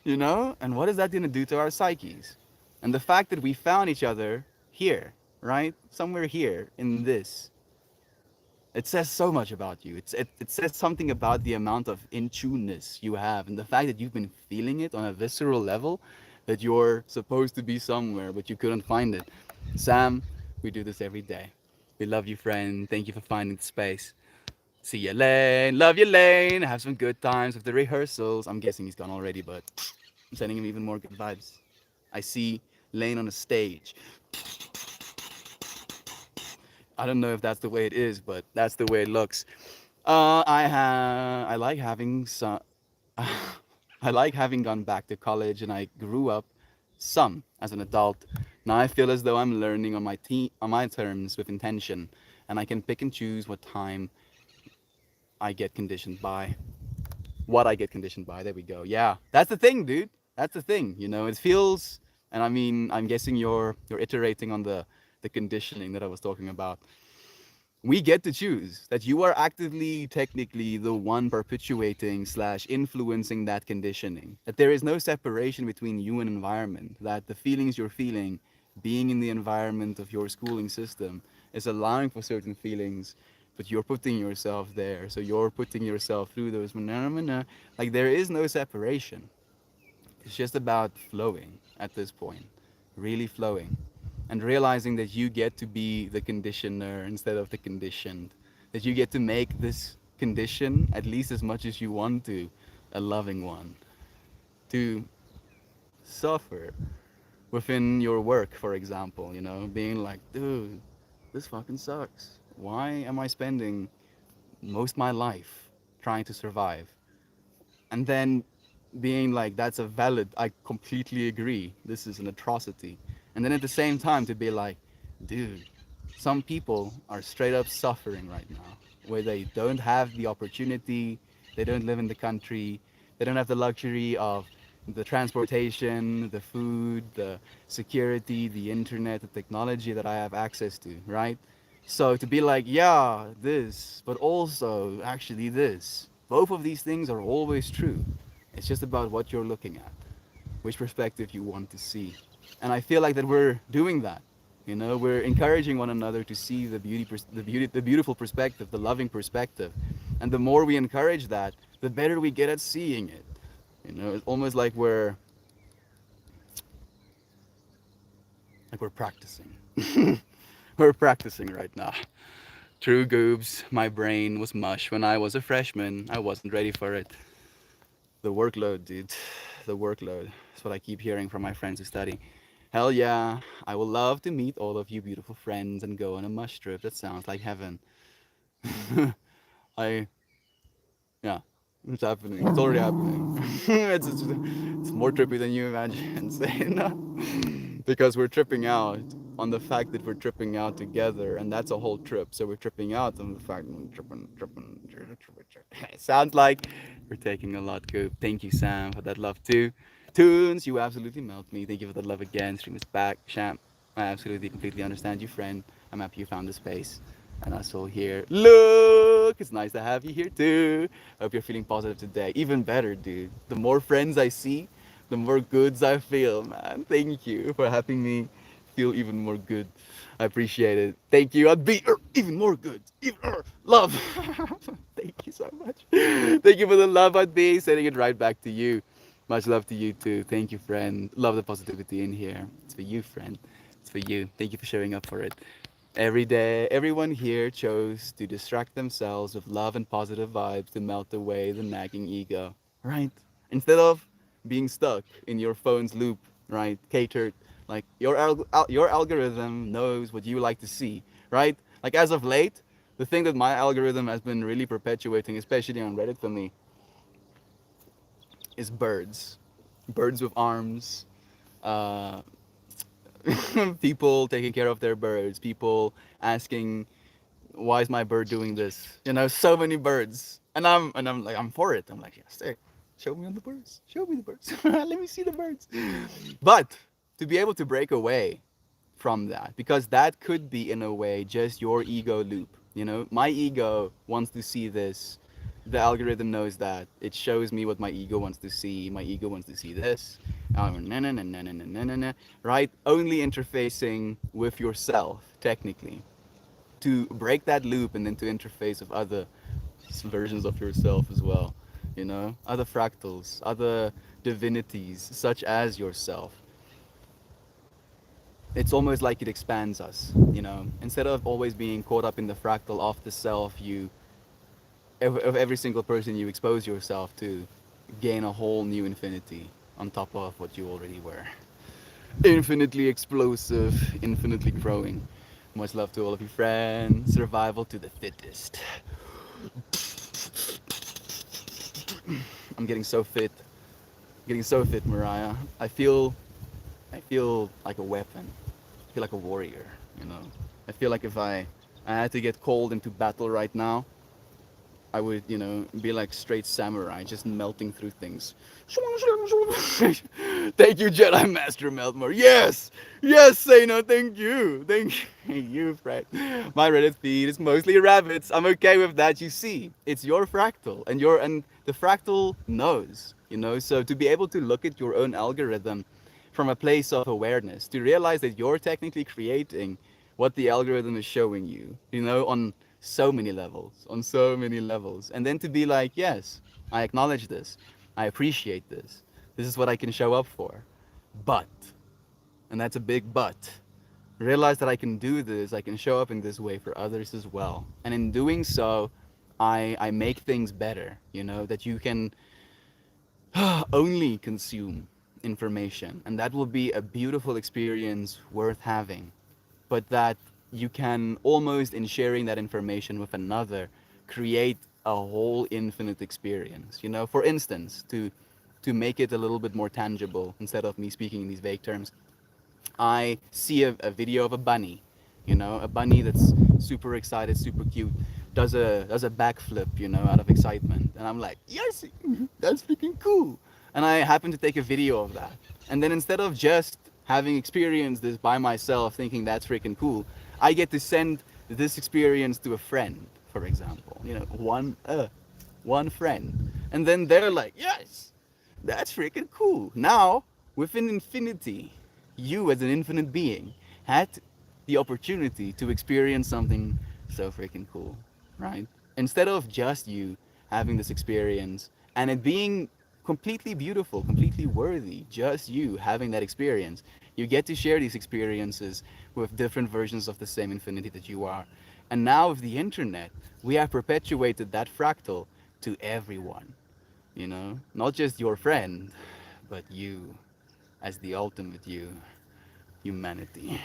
You know? And what is that gonna do to our psyches? And the fact that we found each other here, right? Somewhere here in this, it says so much about you. It says something about the amount of in tuneness you have and the fact that you've been feeling it on a visceral level, that you're supposed to be somewhere but you couldn't find it. Sam, we do this every day. We love you, friend. Thank you for finding the space. See you, Lane. Love you, Lane. Have some good times with the rehearsals. I'm guessing he's gone already, but I'm sending him even more good vibes. I see Lane on a stage. I don't know if that's the way it is, but that's the way it looks. I like having some. I like having gone back to college, and I grew up some as an adult. Now I feel as though I'm learning on on my terms with intention, and I can pick and choose what time I get conditioned by. What I get conditioned by. There we go. Yeah, that's the thing, dude. That's the thing. You know, it feels, and I mean, I'm guessing you're iterating on the conditioning that I was talking about. We get to choose that you are actively technically the one perpetuating slash influencing that conditioning, that there is no separation between you and environment, that the feelings you're feeling being in the environment of your schooling system is allowing for certain feelings, but you're putting yourself there, so you're putting yourself through those phenomena. Like there is no separation. It's just about flowing at this point, really flowing, and realizing that you get to be the conditioner instead of the conditioned. That you get to make this condition at least as much as you want to a loving one. To suffer within your work, for example, you know, being like, dude, this fucking sucks. Why am I spending most of my life trying to survive? And then being like, that's a valid, I completely agree, this is an atrocity. And then at the same time to be like, dude, some people are straight up suffering right now, where they don't have the opportunity, they don't live in the country, they don't have the luxury of the transportation, the food, the security, the internet, the technology that I have access to, right? So to be like, yeah, this, but also actually this. Both of these things are always true. It's just about what you're looking at, which perspective you want to see. And I feel like that we're doing that. You know, we're encouraging one another to see the beautiful perspective, the loving perspective. And the more we encourage that, the better we get at seeing it. You know, it's almost like we're practicing. We're practicing right now. True goobs, my brain was mush when I was a freshman. I wasn't ready for it. The workload, dude. The workload. That's what I keep hearing from my friends who study. Hell yeah, I would love to meet all of you beautiful friends and go on a mush trip. That sounds like heaven. I, yeah, it's happening. It's already happening. It's more trippy than you imagine. Because we're tripping out on the fact that we're tripping out together, and that's a whole trip. So we're tripping out on the fact that we're tripping. It sounds like we're taking a lot, Coop. Thank you, Sam, for that love too. Tunes, you absolutely melt me. Thank you for the love again. Stream is back. Champ, I absolutely completely understand you, friend. I'm happy you found the space. And us all here. Look, it's nice to have you here too. I hope you're feeling positive today. Even better, dude. The more friends I see the more goods I feel, man. Thank you for having me feel even more good. I appreciate it. Thank you. I'd be even more good. Even love. Thank you so much. Thank you for the love, I'd be sending it right back to you. Much love to you too. Thank you, friend. Love the positivity in here. It's for you, friend. It's for you. Thank you for showing up for it. Every day, everyone here chose to distract themselves with love and positive vibes to melt away the nagging ego, right? Instead of being stuck in your phone's loop, right? Catered, like your algorithm knows what you like to see, right? Like as of late, the thing that my algorithm has been really perpetuating, especially on Reddit for me, is birds. Birds with arms, uh, people taking care of their birds, people asking, why is my bird doing this? You know, so many birds. And I'm like, I'm for it. I'm like, yes, hey, show me on the birds. Show me the birds. Let me see the birds. But to be able to break away from that, because that could be in a way just your ego loop. You know, my ego wants to see this. The algorithm knows that. It shows me what my ego wants to see. My ego wants to see this. Right? Only interfacing with yourself, technically, to break that loop and then to interface with other versions of yourself as well. You know, other fractals, other divinities, such as yourself. It's almost like it expands us, you know. Instead of always being caught up in the fractal of the self, of every single person you expose yourself to, gain a whole new infinity on top of what you already were. Infinitely explosive, infinitely growing. Much love to all of you friends. Survival to the fittest. I'm getting so fit. Getting so fit, Mariah. I feel like a weapon. I feel like a warrior, you know. I feel like if I had to get called into battle right now, I would, you know, be like straight samurai, just melting through things. Thank you, Jedi Master Meltmore. Yes! Yes, Sano, thank you. Thank you, Fred. My Reddit feed is mostly rabbits. I'm okay with that. You see, it's your fractal, and the fractal knows, you know, so to be able to look at your own algorithm from a place of awareness, to realize that you're technically creating what the algorithm is showing you know, on so many levels, on so many levels. And then to be like, yes, I acknowledge this. I appreciate this. This is what I can show up for. But, and that's a big but, realize that I can do this, I can show up in this way for others as well. And in doing so, I make things better, you know, that you can only consume information. And that will be a beautiful experience worth having. But that you can almost, in sharing that information with another, create a whole infinite experience. You know, for instance, to make it a little bit more tangible, instead of me speaking in these vague terms, I see a video of a bunny, you know, a bunny that's super excited, super cute, does a backflip, you know, out of excitement, and I'm like, yes, that's freaking cool, and I happen to take a video of that, and then instead of just having experienced this by myself, thinking that's freaking cool, I get to send this experience to a friend, for example, you know, one friend, and then they're like, yes, that's freaking cool. Now, within infinity, you as an infinite being had the opportunity to experience something so freaking cool, right? Instead of just you having this experience and it being completely beautiful, completely worthy, just you having that experience, you get to share these experiences with different versions of the same infinity that you are. And now with the internet, we have perpetuated that fractal to everyone, you know, not just your friend, but you as the ultimate you, humanity.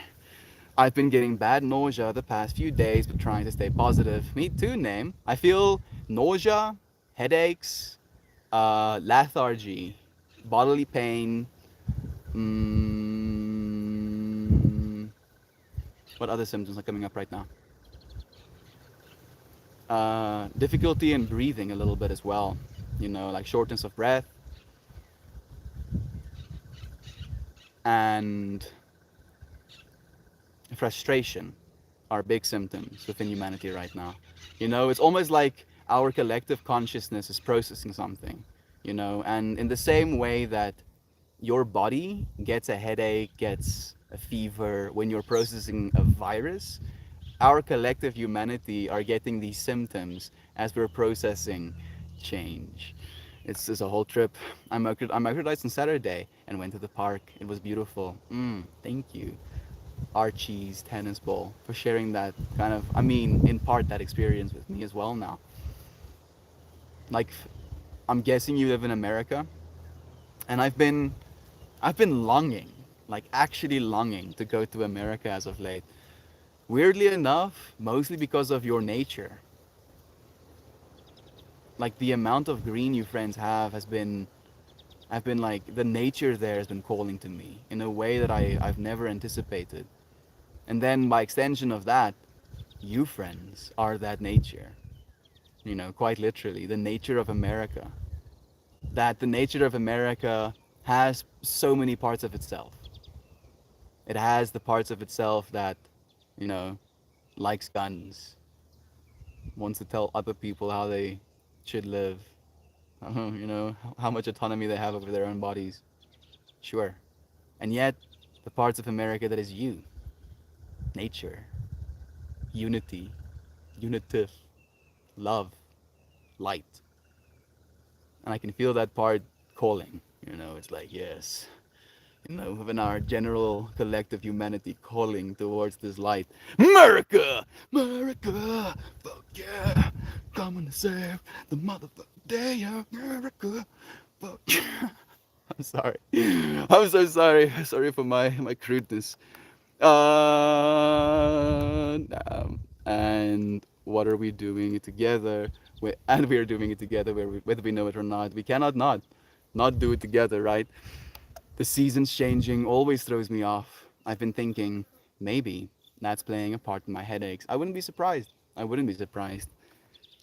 I've been getting bad nausea the past few days, but trying to stay positive. Me too, name. I feel nausea, headaches, lethargy, bodily pain. Mm, what other symptoms are coming up right now? Difficulty in breathing a little bit as well. You know, like shortness of breath, and frustration are big symptoms within humanity right now. You know, it's almost like our collective consciousness is processing something, you know, and in the same way that your body gets a headache, gets a fever when you're processing a virus, our collective humanity are getting these symptoms as we're processing change. It's a whole trip. I microdosed on Saturday and went to the park. It was beautiful. Thank you, Archie's tennis ball, for sharing that kind of, I mean, in part that experience with me as well now. Like, I'm guessing you live in America, and I've been longing, like actually longing to go to America as of late. Weirdly enough, mostly because of your nature. Like the amount of green you friends have has been, I've been like, the nature there has been calling to me in a way that I've never anticipated. And then by extension of that, you friends are that nature. You know, quite literally, the nature of America. That the nature of America has so many parts of itself. It has the parts of itself that, you know, likes guns, wants to tell other people how they should live, you know, how much autonomy they have over their own bodies. Sure. And yet, the parts of America that is you, nature, unity, unitive, love, light. And I can feel that part calling. You know, it's like, yes, you know, within our general collective humanity calling towards this light. America! America! Fuck yeah! Coming to save the motherfucking day, America! Fuck yeah! I'm sorry. I'm so sorry. Sorry for my crudeness. And what are we doing it together? And we are doing it together, whether we know it or not. We cannot not do it together, right? The seasons changing always throws me off. I've been thinking maybe that's playing a part in my headaches. I wouldn't be surprised. I wouldn't be surprised.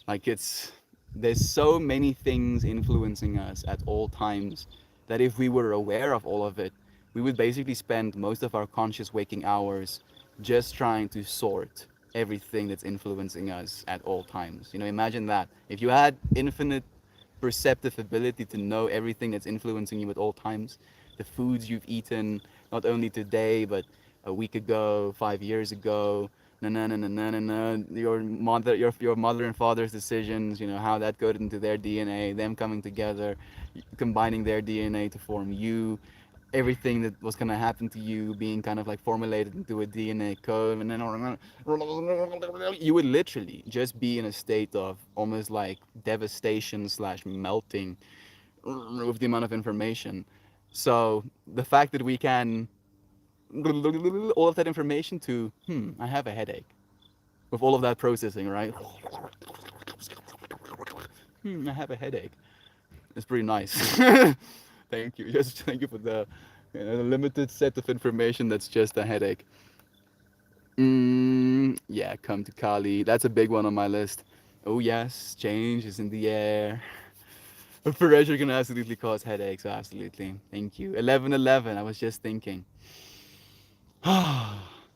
Like there's so many things influencing us at all times that if we were aware of all of it, we would basically spend most of our conscious waking hours just trying to sort everything that's influencing us at all times. You know, imagine that. If you had infinite perceptive ability to know everything that's influencing you at all times, the foods you've eaten, not only today, but a week ago, 5 years ago, na na na na na na na, your mother and father's decisions, you know, how that got into their DNA, them coming together, combining their DNA to form you, everything that was gonna happen to you being kind of like formulated into a DNA code, and then you would literally just be in a state of almost like devastation slash melting with the amount of information. So the fact that we can all of that information to, I have a headache, with all of that processing, right? I have a headache. It's pretty nice. Thank you. Just thank you for the, the limited set of information that's just a headache. Yeah, come to Kali. That's a big one on my list. Oh yes, change is in the air. Pressure can absolutely cause headaches. Absolutely. Thank you. 11:11. I was just thinking.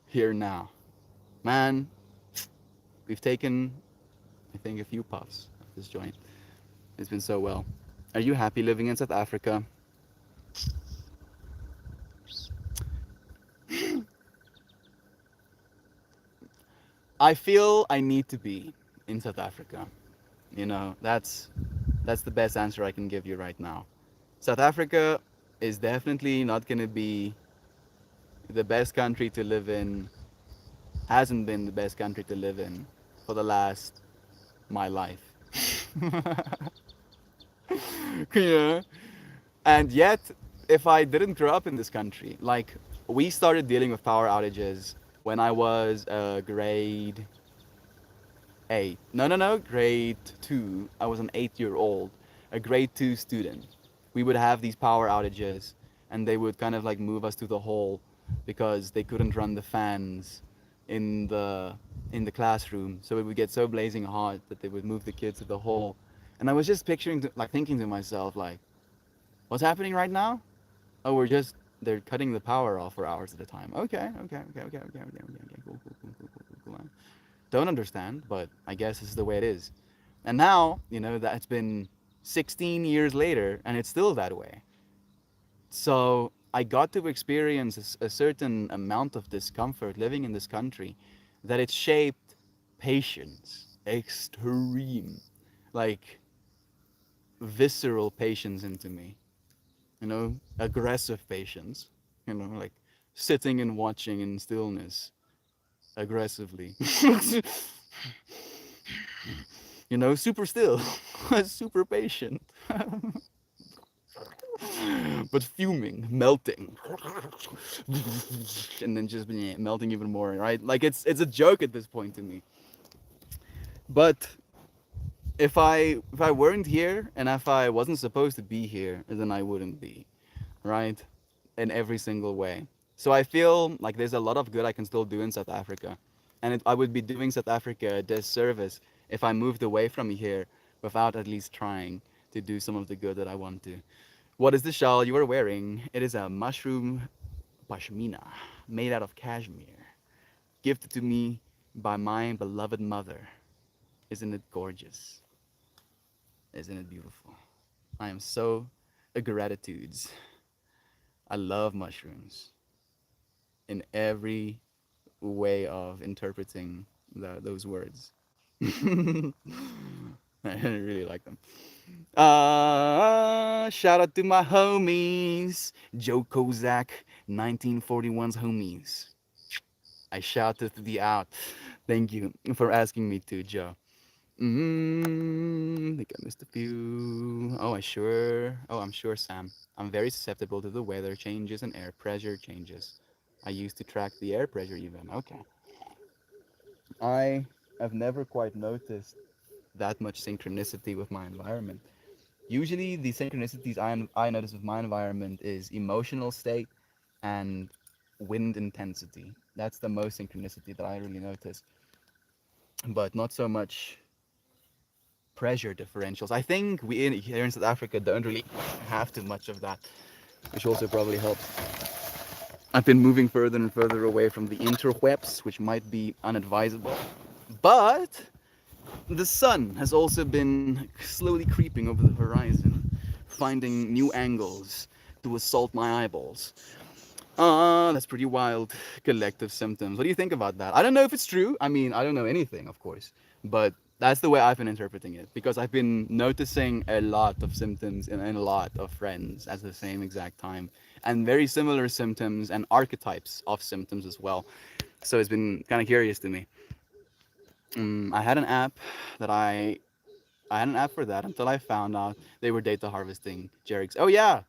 Here now, man. We've taken, I think, a few puffs of this joint. It's been so well. Are you happy living in South Africa? I feel I need to be in South Africa. You know, that's the best answer I can give you right now. South Africa is definitely not going to be the best country to live in. Hasn't been the best country to live in for the last my life. Yeah. And yet, if I didn't grow up in this country, like we started dealing with power outages when I was grade 8. No, no, no, grade 2. I was an 8-year old, a grade 2 student. We would have these power outages and they would kind of like move us to the hall because they couldn't run the fans in the classroom. So it would get so blazing hot that they would move the kids to the hall. And I was just picturing, like thinking to myself, like, what's happening right now? Oh, they're cutting the power off for hours at a time. Okay, cool. Don't understand, but I guess this is the way it is. And now, that's been 16 years later, and it's still that way. So I got to experience a certain amount of discomfort living in this country that it shaped patience, extreme, like visceral patience into me, aggressive patience, like sitting and watching in stillness aggressively, super still, super patient, but fuming, melting, and then just melting even more, right? Like it's a joke at this point to me. But if I weren't here and if I wasn't supposed to be here, then I wouldn't be, right? In every single way. So I feel like there's a lot of good I can still do in South Africa, and I would be doing South Africa a disservice if I moved away from here without at least trying to do some of the good that I want to. What is the shawl you are wearing? It is a mushroom pashmina made out of cashmere, gifted to me by my beloved mother. Isn't it gorgeous? Isn't it beautiful? I am so gratitudes. I love mushrooms in every way of interpreting those words. I really like them. Shout out to my homies, Joe Kozak, 1941's homies. I shouted thee out. Thank you for asking me to, Joe. I think I missed a few. I'm sure, Sam. I'm very susceptible to the weather changes and air pressure changes. I used to track the air pressure even. Okay. I have never quite noticed that much synchronicity with my environment. Usually, the synchronicities I notice with my environment is emotional state and wind intensity. That's the most synchronicity that I really notice, but not so much pressure differentials. I think we here in South Africa don't really have too much of that, which also probably helps. I've been moving further and further away from the interwebs, which might be unadvisable. But the sun has also been slowly creeping over the horizon, finding new angles to assault my eyeballs. That's pretty wild collective symptoms. What do you think about that? I don't know if it's true. I mean, I don't know anything, of course, but that's the way I've been interpreting it because I've been noticing a lot of symptoms in a lot of friends at the same exact time and very similar symptoms and archetypes of symptoms as well. So it's been kind of curious to me. I had an app that I had an app for that until I found out they were data harvesting Jerry's. Oh yeah,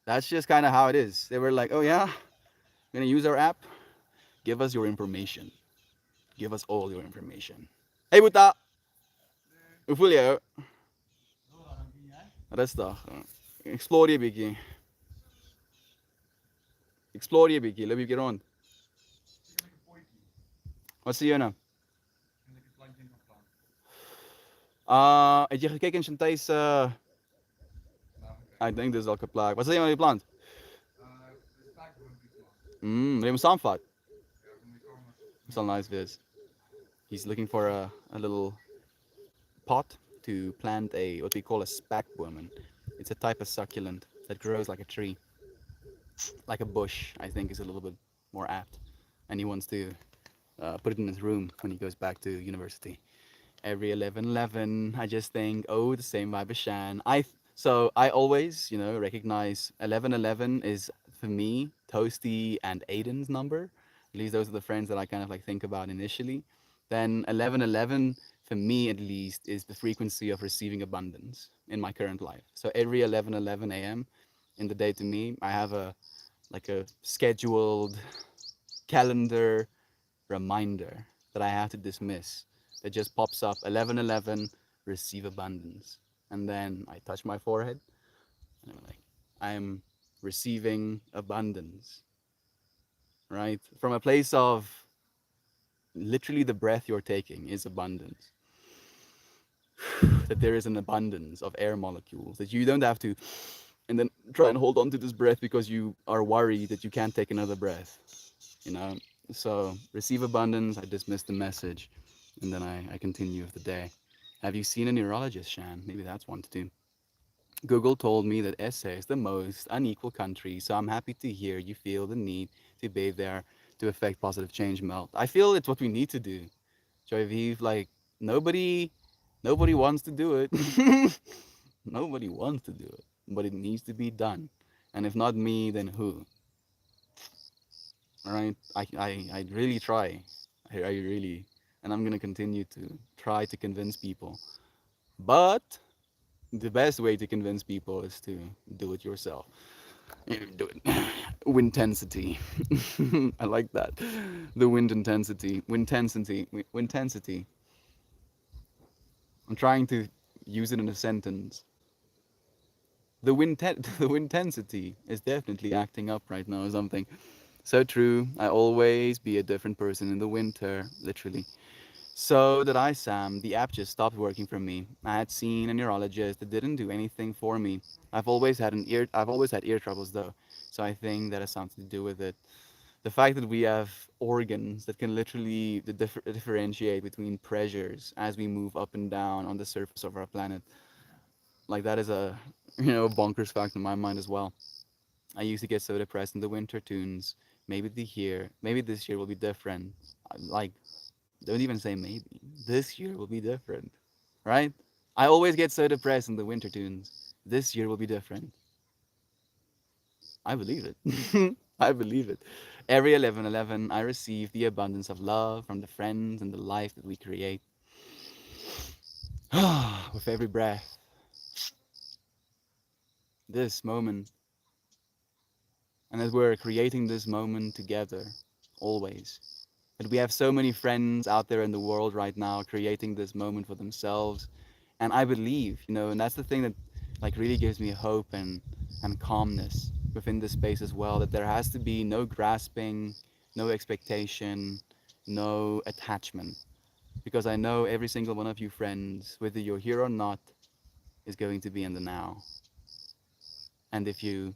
that's just kind of how it is. They were like, oh yeah, you're gonna use our app? Give us your information. Give us all your information. Hey Buta, hoe voel je? Rustig. Explore je bietjie. Explore je bietjie, loop je bietjie rond. Wat zie jy nou? Het jy gekyk in Shantae se ek dink dis dalk 'n plek. Wat sê jy van die plant? Wil jy hom saamvat? Dis al nice wees. He's looking for a little pot to plant a what we call a spekbomen. It's a type of succulent that grows like a tree, like a bush. I think is a little bit more apt, and he wants to put it in his room when he goes back to university. Every 11:11, I just think, oh, the same vibe as Shan. I always, recognize 11:11 is for me Toasty and Aiden's number. At least those are the friends that I kind of like think about initially. Then 11:11 for me at least is the frequency of receiving abundance in my current life. So every 11:11 a.m. in the day to me, I have a scheduled calendar reminder that I have to dismiss that just pops up 11:11 receive abundance, and then I touch my forehead and I'm like, I'm receiving abundance, right, from a place of literally the breath you're taking is abundance. That there is an abundance of air molecules that you don't have to and then try and hold on to this breath because you are worried that you can't take another breath, so receive abundance. I dismiss the message and then I continue with the day. Have you seen a neurologist, Shan? Maybe that's one to do. Google told me that SA is the most unequal country, so I'm happy to hear you feel the need to be there to affect positive change, Mel. I feel it's what we need to do. Joy Vive, like nobody nobody wants to do it. Nobody wants to do it, but it needs to be done. And if not me, then who? All right, I really try. I really, and I'm gonna continue to try to convince people. But the best way to convince people is to do it yourself. You do it. Wind intensity. I like that. The wind intensity. Wind intensity. Wind intensity. I'm trying to use it in a sentence. The wind intensity is definitely acting up right now or something. So true. I always be a different person in the winter, literally. So did I, Sam. The app just stopped working for me. I had seen a neurologist that didn't do anything for me. I've always had ear troubles though. So I think that has something to do with it. The fact that we have organs that can literally differentiate between pressures as we move up and down on the surface of our planet. Like that is a bonkers fact in my mind as well. I used to get so depressed in the winter tunes. Maybe this year will be different. Like, don't even say maybe. This year will be different, right? I always get so depressed in the winter tunes. This year will be different. I believe it. I believe it. Every 11:11, I receive the abundance of love from the friends and the life that we create. With every breath, this moment, and as we're creating this moment together, always. That we have so many friends out there in the world right now creating this moment for themselves. And I believe, and that's the thing that like really gives me hope and calmness within this space as well, that there has to be no grasping, no expectation, no attachment. Because I know every single one of you friends, whether you're here or not, is going to be in the now. And if you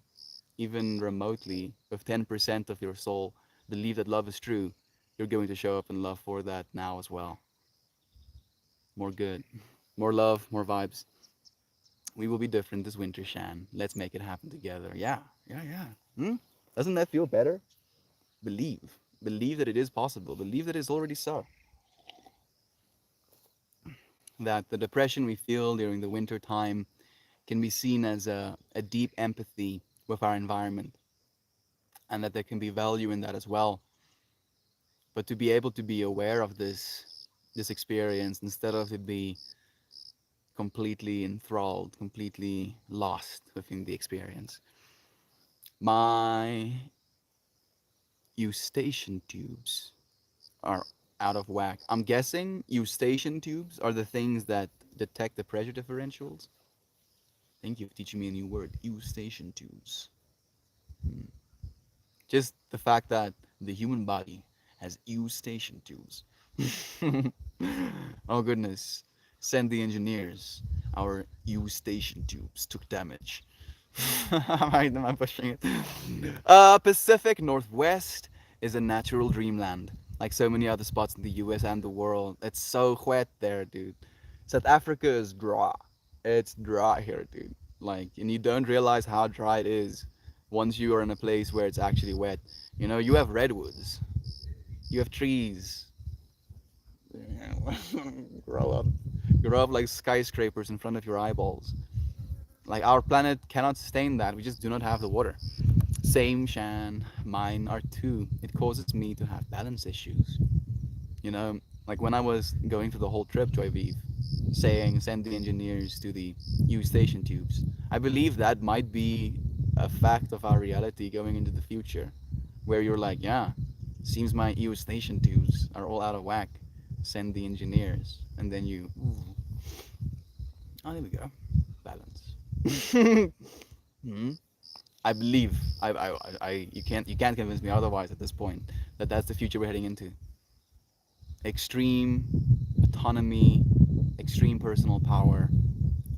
even remotely, with 10% of your soul, believe that love is true, you're going to show up in love for that now as well. More good, more love, more vibes. We will be different this winter, Shan. Let's make it happen together. Yeah, yeah, yeah. Doesn't that feel better? Believe. Believe that it is possible. Believe that it's already so. That the depression we feel during the winter time can be seen as a deep empathy with our environment, and that there can be value in that as well. But to be able to be aware of this experience instead of to be completely enthralled, completely lost within the experience. My eustachian tubes are out of whack. I'm guessing eustachian tubes are the things that detect the pressure differentials. Thank you for teaching me a new word. Eustachian tubes. Just the fact that the human body has eustachian tubes. Oh goodness. Send the engineers. Our eustachian tubes took damage. Am I pushing it? Pacific Northwest is a natural dreamland. Like so many other spots in the US and the world. It's so wet there, dude. South Africa is dry. It's dry here, dude. Like, and you don't realize how dry it is once you are in a place where it's actually wet. You have redwoods, you have trees. grow up, grow up like skyscrapers in front of your eyeballs. Like our planet cannot sustain that. We just do not have the water. Same, Shan. Mine are too. It causes me to have balance issues. You know, like when I was going through the whole trip, Joy Vive, saying send the engineers to the eustachian tubes. I believe that might be a fact of our reality going into the future, where you're like, yeah, seems my eustachian tubes are all out of whack. Send the engineers, and then you, ooh, oh, there we go, balance. Hmm? I believe you can't convince me otherwise at this point that that's the future we're heading into. Extreme autonomy, extreme personal power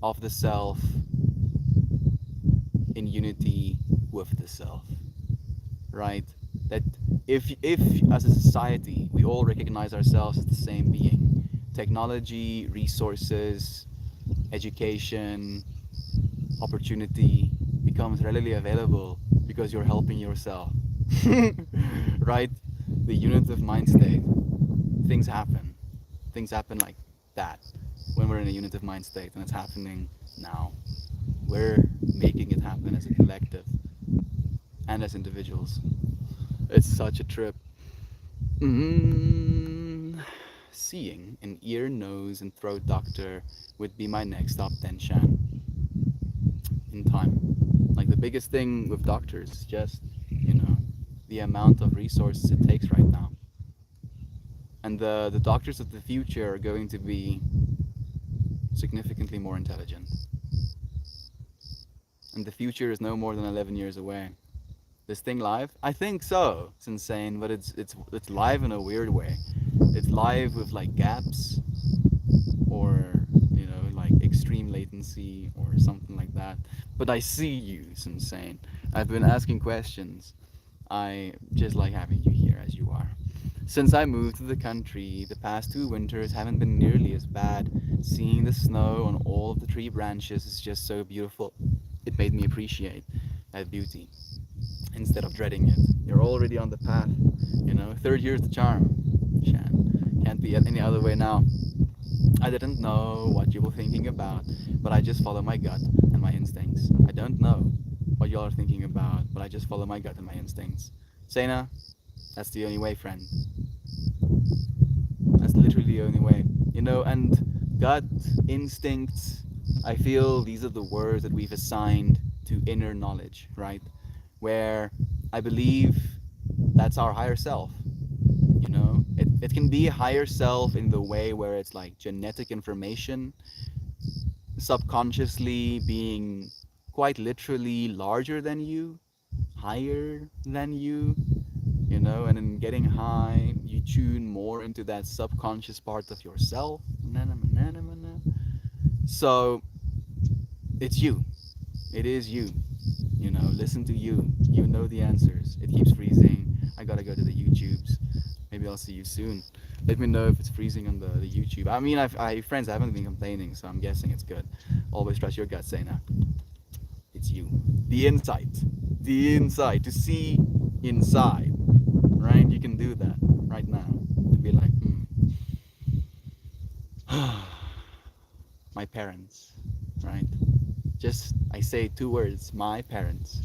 of the self in unity with the self, right? That if as a society we all recognize ourselves as the same being, technology, resources, education, opportunity becomes readily available because you're helping yourself. Right? The unit of mind state. Things happen. Things happen like that when we're in a unit of mind state, and it's happening now. We're making it happen as a collective and as individuals. It's such a trip. Mm, seeing an ear, nose, and throat doctor would be my next stop then, Shan, in time. Like the biggest thing with doctors is just, the amount of resources it takes right now. And the doctors of the future are going to be significantly more intelligent. And the future is no more than 11 years away. This thing live? I think so. It's insane, but it's live in a weird way. It's live with like gaps or like extreme latency or something like that. But I see you. It's insane. I've been asking questions. I just like having you here as you are. Since I moved to the country, the past 2 winters haven't been nearly as bad. Seeing the snow on all of the tree branches is just so beautiful. It made me appreciate that beauty instead of dreading it. You're already on the path, Third year's the charm, Shan. Can't be any other way now. I didn't know what you were thinking about, but I just follow my gut and my instincts. I don't know what y'all are thinking about, but I just follow my gut and my instincts. Sena, that's the only way, friend. That's literally the only way. And gut, instincts, I feel these are the words that we've assigned to inner knowledge, right? Where I believe that's our higher self. It can be a higher self in the way where it's like genetic information subconsciously being quite literally larger than you, higher than and in getting high, you tune more into that subconscious part of yourself. So it's you. It is you. Listen to you. You know the answers. It keeps freezing. I gotta go to the YouTubes. Maybe I'll see you soon. Let me know if it's freezing on the YouTube. I mean, I friends, I haven't been complaining, so I'm guessing it's good. Always trust your gut, Sena. It's you. The insight. The insight. To see inside. Right? You can do that right now. To be like, my parents. Right? Just, I say 2 words. My parents.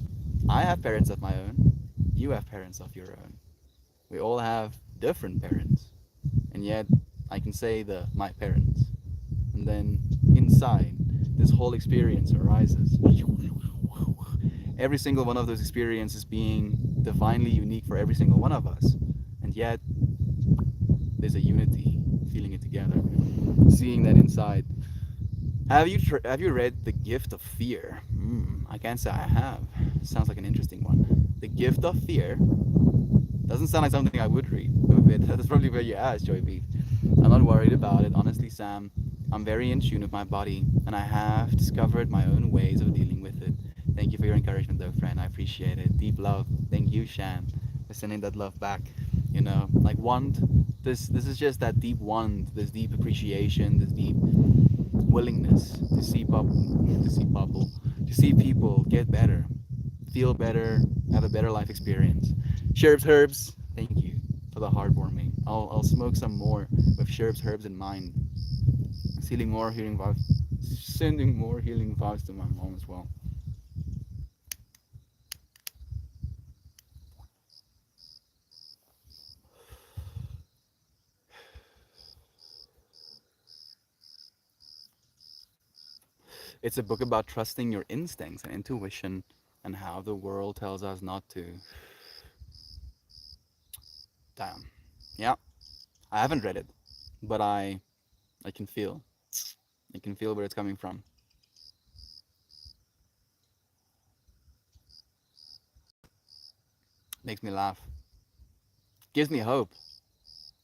I have parents of my own. You have parents of your own. We all have different parents. And yet, I can say my parents. And then, inside, this whole experience arises. Every single one of those experiences being divinely unique for every single one of us. And yet, there's a unity, feeling it together, seeing that inside. Have you read The Gift of Fear? I can't say I have. It sounds like an interesting one. The Gift of Fear doesn't sound like something I would read. That's probably where you asked, Joy Beef. I'm not worried about it, honestly, Sam. I'm very in tune with my body, and I have discovered my own ways of dealing with it. Thank you for your encouragement, though, friend. I appreciate it. Deep love. Thank you, Shan, for sending that love back. Like want. This is just that deep want, this deep appreciation, this deep willingness to see people get better, feel better, have a better life experience. Sherbs Herbs, thank you for the heartwarming. I'll smoke some more with Sherbs Herbs in mind. Sending more healing vibes to my mom as well. It's a book about trusting your instincts and intuition and how the world tells us not to. Damn. Yeah. I haven't read it, but I can feel. I can feel where it's coming from. Makes me laugh. Gives me hope.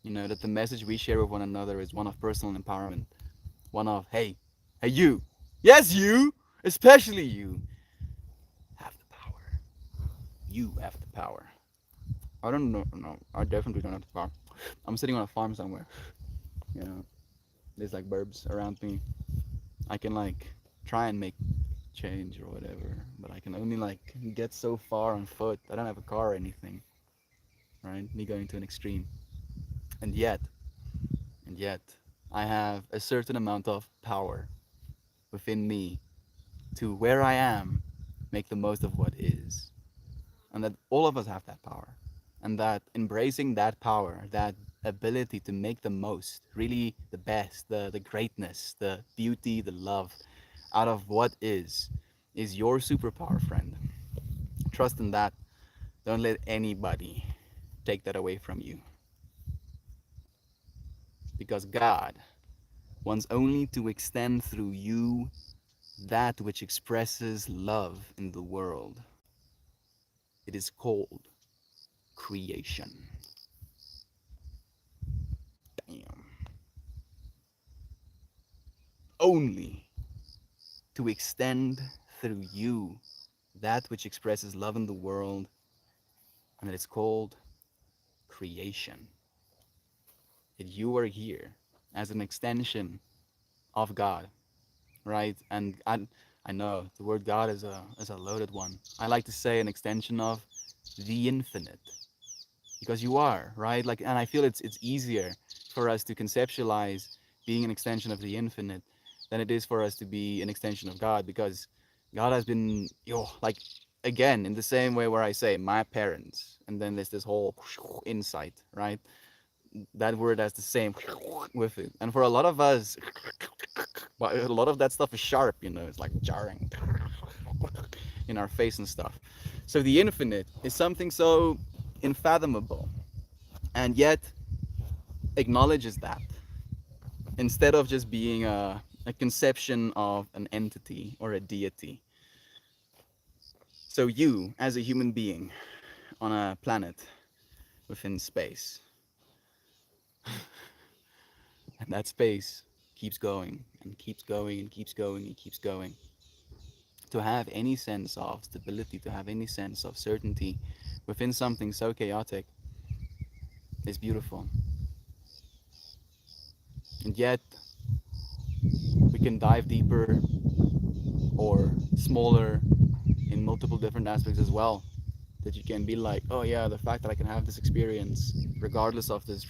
That the message we share with one another is one of personal empowerment. One of, hey you. Yes, you. Especially you. Have the power. You have the power. I don't know. No, I definitely don't have the power. I'm sitting on a farm somewhere. There's like birds around me. I can like try and make change or whatever, but I can only like get so far on foot. I don't have a car or anything, right? Me going to an extreme. And yet, and yet, I have a certain amount of power within me to where I am, make the most of what is. And that all of us have that power. And that embracing that power, that ability to make the most, really the best, the greatness, the beauty, the love out of what is your superpower, friend. Trust in that. Don't let anybody take that away from you. Because God wants only to extend through you that which expresses love in the world. It is called creation. Damn. Only to extend through you that which expresses love in the world, and it is called creation. That you are here as an extension of God, right? And I know the word God is a loaded one. I like to say an extension of the infinite, because you are, right? Like, and I feel it's easier for us to conceptualize being an extension of the infinite than it is for us to be an extension of God, because God has been, like, again, in the same way where I say my parents, and then there's this whole insight, right? That word has the same with it. And for a lot of us, but a lot of that stuff is sharp, it's like jarring in our face and stuff. So the infinite is something so unfathomable, and yet acknowledges that instead of just being a conception of an entity or a deity. So you, as a human being on a planet within space, and that space keeps going and keeps going and keeps going and keeps going. To have any sense of stability, to have any sense of certainty within something so chaotic is beautiful. And yet, we can dive deeper or smaller in multiple different aspects as well. That you can be like, oh yeah, the fact that I can have this experience regardless of this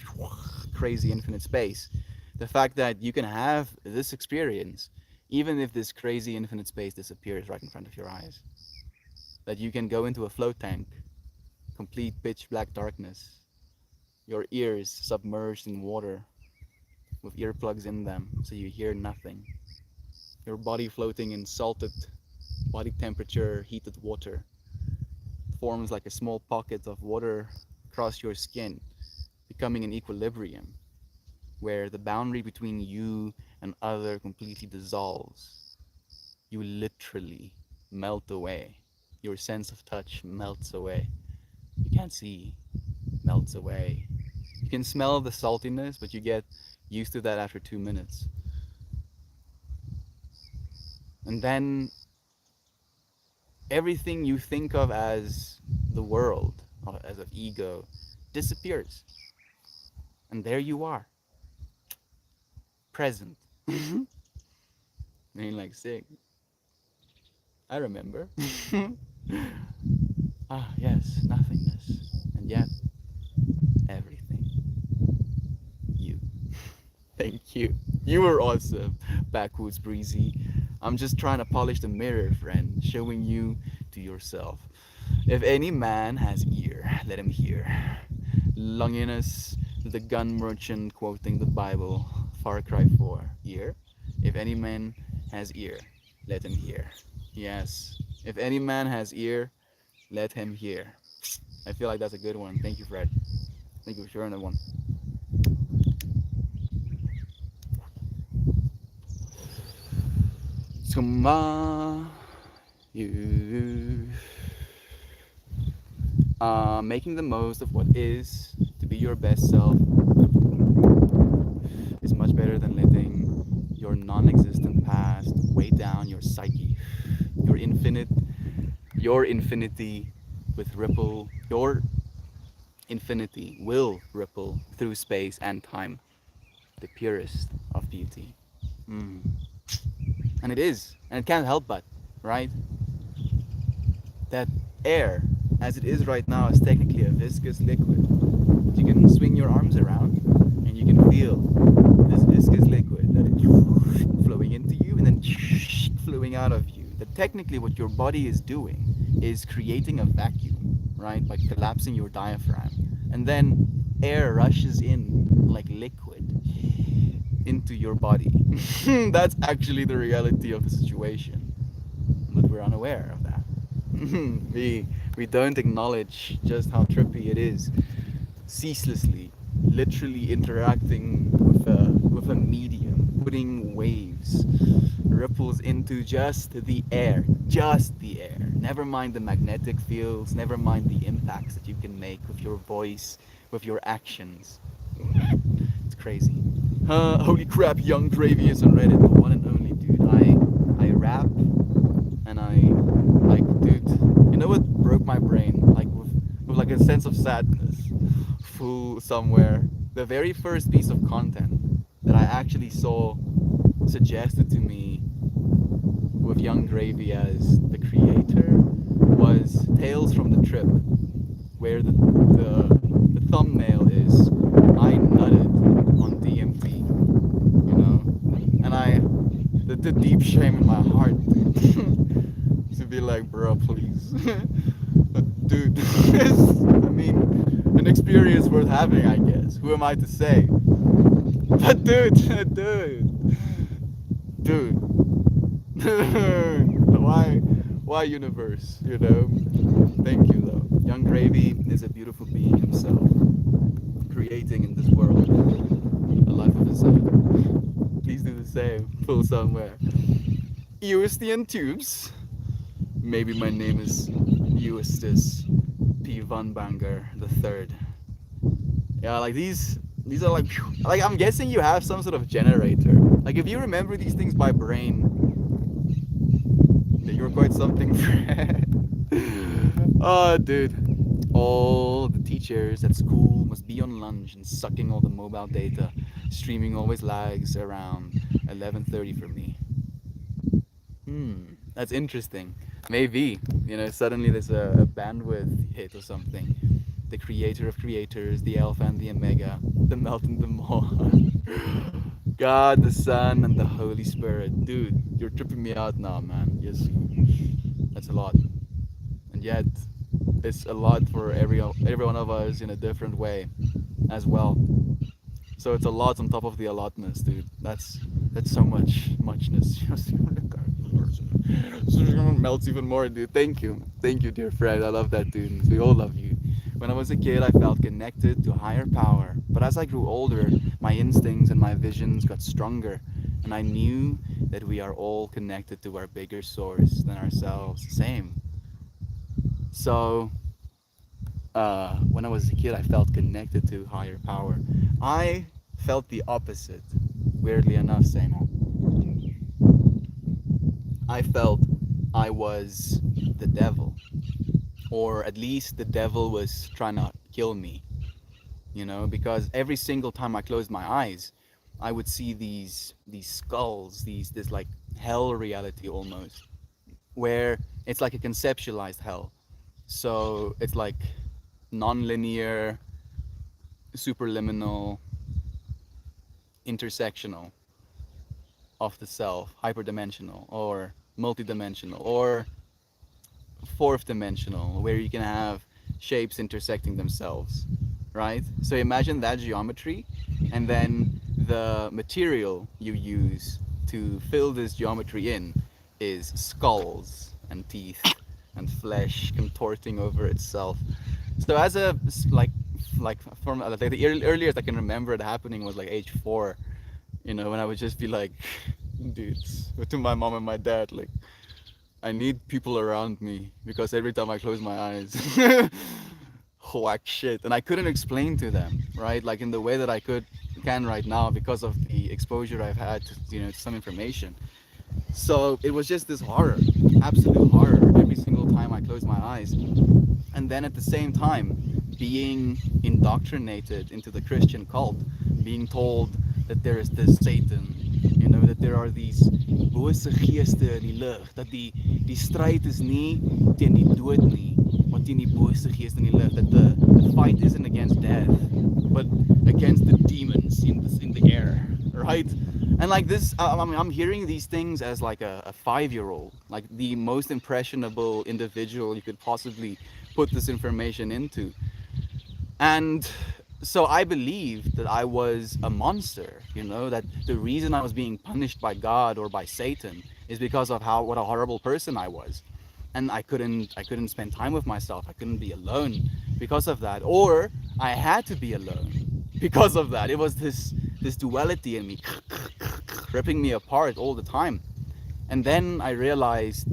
crazy infinite space, the fact that you can have this experience even if this crazy infinite space disappears right in front of your eyes, that you can go into a float tank, complete pitch black darkness, your ears submerged in water with earplugs in them so you hear nothing, your body floating in salted body temperature heated water, forms like a small pocket of water across your skin, becoming an equilibrium where the boundary between you and other completely dissolves. You literally melt away. Your sense of touch melts away. You can't see, melts away. You can smell the saltiness, but you get used to that after 2 minutes. And then everything you think of as the world, or as an ego, disappears. And there you are, present. And you're like, sick. I remember. Ah, yes, nothingness. And yet, everything. You. Thank you. You were awesome, Backwoods Breezy. I'm just trying to polish the mirror, friend, showing you to yourself. If any man has ear, let him hear. Longinus, the gun merchant, quoting the Bible, Far Cry 4, ear. If any man has ear, let him hear. Yes, if any man has ear, let him hear. I feel like that's a good one. Thank you, Fred. Thank you for sharing that one. Suma, you. Making the most of what is to be your best self is much better than letting your non-existent past weigh down your psyche. Your infinity with ripple, your infinity will ripple through space and time, the purest of beauty. Mm. And it is, and it can't help but. right? That air, as it is right now, is technically a viscous liquid. You can swing your arms around and you can feel this viscous liquid that is flowing into you and then flowing out of you. That technically what your body is doing is creating a vacuum, right? By collapsing your diaphragm. And then air rushes in like liquid into your body. That's actually the reality of the situation. But we're unaware of that. we don't acknowledge just how trippy it is, ceaselessly, literally interacting with a medium, putting waves, ripples into just the air, Never mind the magnetic fields, never mind the impacts that you can make with your voice, with your actions. It's crazy. Holy crap, Young Gravy is on Reddit, the one and only dude. I rap and I like, dude. You know what broke my brain? Like with like a sense of sadness, full somewhere. The very first piece of content that I actually saw suggested to me with Young Gravy as the creator was Tales from the Trip, where the thumbnail is I nutted on DMT, you know, and the deep shame in my heart to be like, bro, please, dude, I mean, an experience worth having, I guess. Who am I to say? But dude, why universe? You know. Thank you though. Young Gravy is a beautiful being himself, creating in this world a life of his own. Please do the same. Pull somewhere. Eustace Tubes. Maybe my name is Eustace P. Van Banger the Third. Yeah, like these are like I'm guessing you have some sort of generator. Like if you remember these things by brain, that you're quite something, Fred. Oh, dude. All the teachers at school must be on lunch and sucking all the mobile data. Streaming always lags around 11:30 for me. That's interesting. Maybe, you know, suddenly there's a bandwidth hit or something. The creator of creators, the Alpha and the Omega, the Melt and the More. God, the Son, and the Holy Spirit. Dude, you're tripping me out now, man. Yes, that's a lot. And yet, it's a lot for every one of us in a different way as well. So it's a lot on top of the allotness, dude. That's so muchness. Melts even more, dude. Thank you, dear Fred. I love that, dude. We all love you. When I was a kid, I felt connected to higher power. But as I grew older, my instincts and my visions got stronger, and I knew that we are all connected to our bigger source than ourselves. Same. So, when I was a kid, I felt connected to higher power. I felt the opposite, weirdly enough, Sena. I felt I was the devil. Or at least the devil was trying to kill me, you know, because every single time I closed my eyes, I would see these skulls, this like hell reality almost, where it's like a conceptualized hell. So it's like non-linear, superliminal, intersectional of the self, hyperdimensional or multidimensional or fourth dimensional, where you can have shapes intersecting themselves, right? So imagine that geometry, and then the material you use to fill this geometry in is skulls and teeth and flesh contorting over itself. So as a like from like the earliest I can remember it happening was like age 4, you know, when I would just be like, dudes, to my mom and my dad, like, I need people around me because every time I close my eyes, whack shit, and I couldn't explain to them, right? Like in the way that I can right now because of the exposure I've had to, you know, to some information. So it was just this horror, absolute horror, every single time I closed my eyes. And then at the same time, being indoctrinated into the Christian cult, being told that there is this Satan You know, that there are these bose geeste in die lug, dat die stryd is nie teen die dood nie, maar teen die bose geeste in die lug, that the fight isn't against death, but against the demons in the air, right? And like this, I'm hearing these things as like a 5-year-old, like the most impressionable individual you could possibly put this information into. And so I believed that I was a monster, you know, that the reason I was being punished by God or by Satan is because of what a horrible person I was. And I couldn't spend time with myself. I couldn't be alone because of that. Or I had to be alone because of that. It was this duality in me, ripping me apart all the time. And then I realized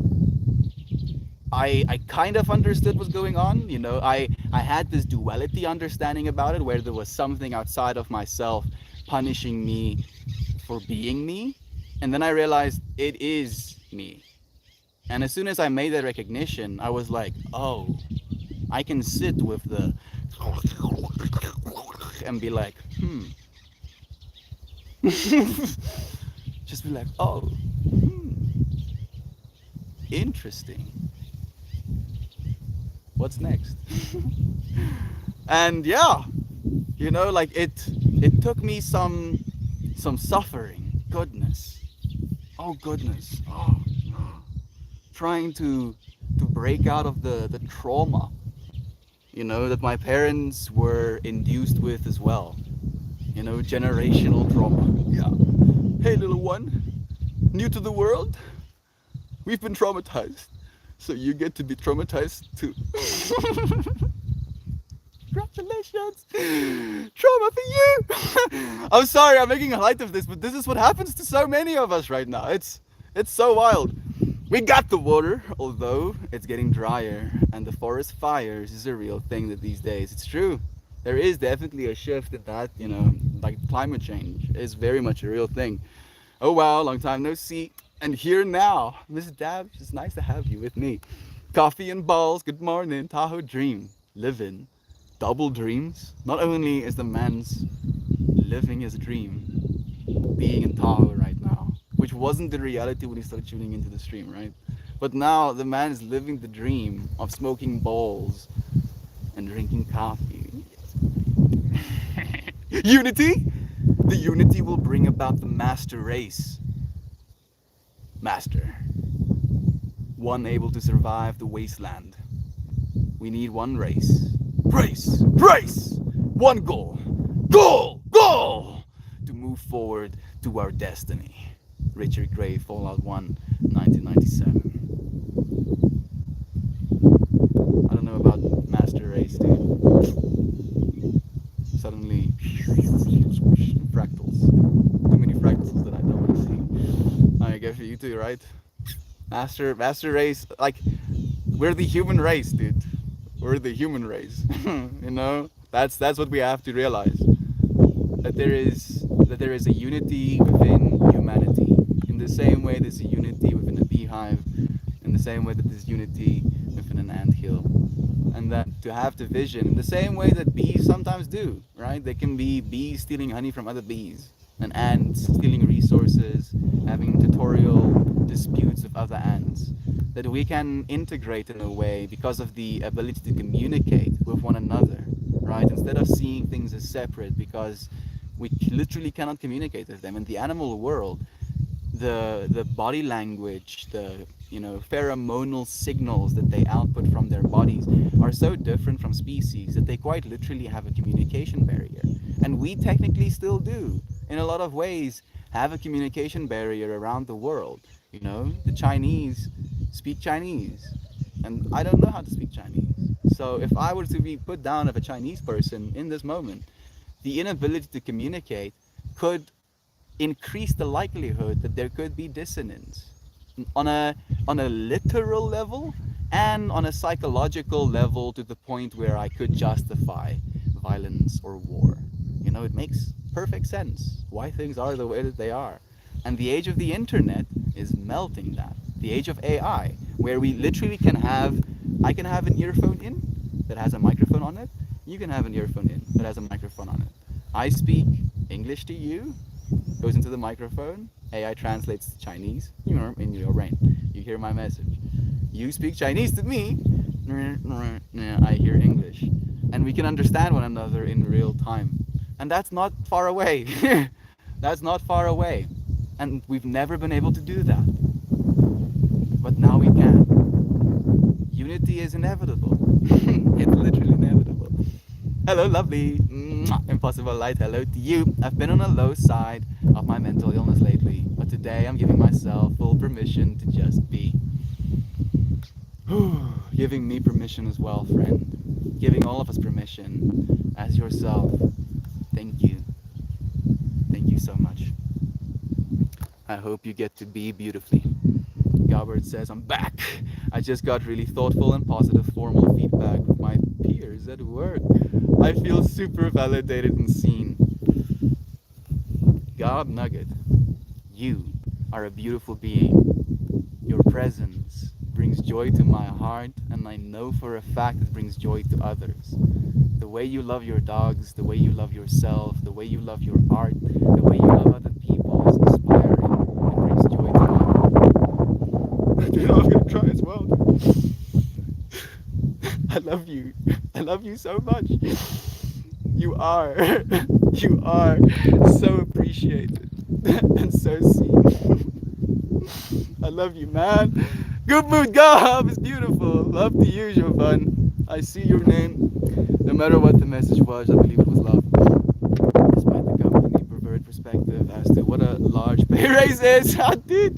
I kind of understood what's going on. You know, I had this duality understanding about it, where there was something outside of myself punishing me for being me. And then I realized it is me. And as soon as I made that recognition, I was like, oh, I can sit with the and be like, just be like, oh, interesting. What's next? And yeah, you know, like it took me some suffering. Goodness. Oh goodness. Oh. Trying to break out of the trauma, you know, that my parents were induced with as well. You know, generational trauma. Yeah. Hey little one, new to the world? We've been traumatized. So you get to be traumatized too. Congratulations! Trauma for you! I'm sorry, I'm making a light of this, but this is what happens to so many of us right now. It's so wild. We got the water, although it's getting drier, and the forest fires is a real thing these days. It's true. There is definitely a shift in that, you know, like climate change is very much a real thing. Oh wow, long time no see. And here now, Mrs. Dabbs, it's nice to have you with me. Coffee and balls, good morning, Tahoe dream. Living double dreams. Not only is the man's living his dream, being in Tahoe right now, which wasn't the reality when he started tuning into the stream, right? But now the man is living the dream of smoking balls and drinking coffee. Unity? The unity will bring about the master race. Master. One able to survive the wasteland. We need one race. Race! Race! One goal! Goal! Goal! To move forward to our destiny. Richard Gray, Fallout 1, 1997. I don't know about Master Race, dude. Suddenly, fractals. Too many fractals that I don't want to see. I guess for you too, right? Master Race, like, we're the human race, dude. We're the human race. You know? That's what we have to realize. That there is a unity within humanity. In the same way there's a unity within a beehive, in the same way that there's unity within an anthill. And that to have division in the same way that bees sometimes do, right? They can be bees stealing honey from other bees, and ants stealing resources, having tutorial disputes with other ants. That we can integrate in a way because of the ability to communicate with one another, right? Instead of seeing things as separate, because we literally cannot communicate with them. In the animal world, the body language, the pheromonal signals that they output from their bodies are so different from species that they quite literally have a communication barrier. And we technically still do, in a lot of ways, have a communication barrier around the world. You know, the Chinese speak Chinese, and I don't know how to speak Chinese. So if I were to be put down as a Chinese person in this moment, the inability to communicate could increase the likelihood that there could be dissonance on a literal level and on a psychological level, to the point where I could justify violence or war. You know, it makes perfect sense why things are the way that they are. And the age of the internet is melting that. The age of AI, where we literally I can have an earphone in that has a microphone on it. You can have an earphone in that has a microphone on it. I speak English to you, goes into the microphone. AI translates to Chinese. You know, in your brain, you hear my message. You speak Chinese to me. I hear English, and we can understand one another in real time. And that's not far away. That's not far away. And we've never been able to do that. But now we can. Unity is inevitable. It's literally inevitable. Hello, lovely. Impossible light, hello to you. I've been on the low side of my mental illness lately, but today I'm giving myself full permission to just be. Giving me permission as well, friend. Giving all of us permission as yourself. Thank you. Thank you so much. I hope you get to be beautifully. Galbert says, I'm back. I just got really thoughtful and positive formal feedback from my peers at work. I feel super validated and seen. Gob Nugget, you are a beautiful being. Your presence brings joy to my heart, and I know for a fact it brings joy to others. The way you love your dogs, the way you love yourself, the way you love your art, the way you love other people is inspiring. It brings joy to my heart. You know, I'm gonna try as well. I love you. I love you so much. You are so appreciated and so seen. I love you, man. Good mood, Gob is beautiful. Love to you, Jovan. I see your name. No matter what the message was, I believe it was love. Despite the company perverted perspective as to what a large pay raise is. Dude,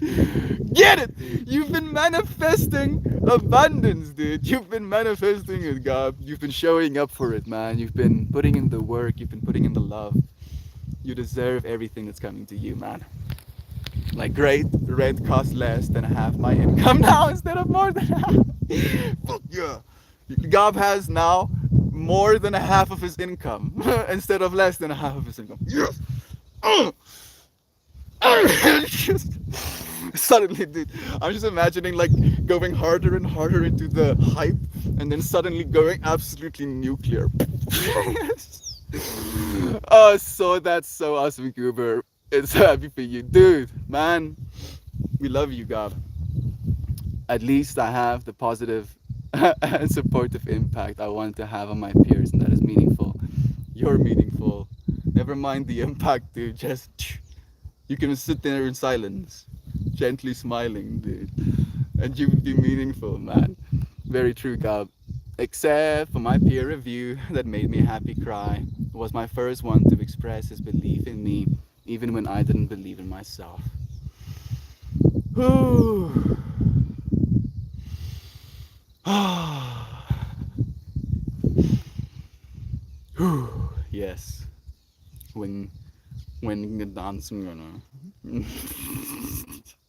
get it! You've been manifesting abundance, dude. You've been manifesting it, Gob. You've been showing up for it, man. You've been putting in the work. You've been putting in the love. You deserve everything that's coming to you, man. Like, great, rent costs less than half my income now instead of more than half. Fuck yeah. Gob has now more than a half of his income instead of less than a half of his income. Yes. Suddenly, dude, I'm just imagining like going harder and harder into the hype, and then suddenly going absolutely nuclear. Oh, so that's so awesome, Goober. It's so happy for you, dude. Man, we love you, Gob. At least I have the positive and supportive impact I want to have on my peers, and that is meaningful. You're meaningful. Never mind the impact, dude. Just you can sit there in silence, gently smiling, dude, and you would be meaningful, man. Very true, Gob. Except for my peer review that made me happy cry. It was my first one to express his belief in me, even when I didn't believe in myself. Whew. Yes. When the dancing gonna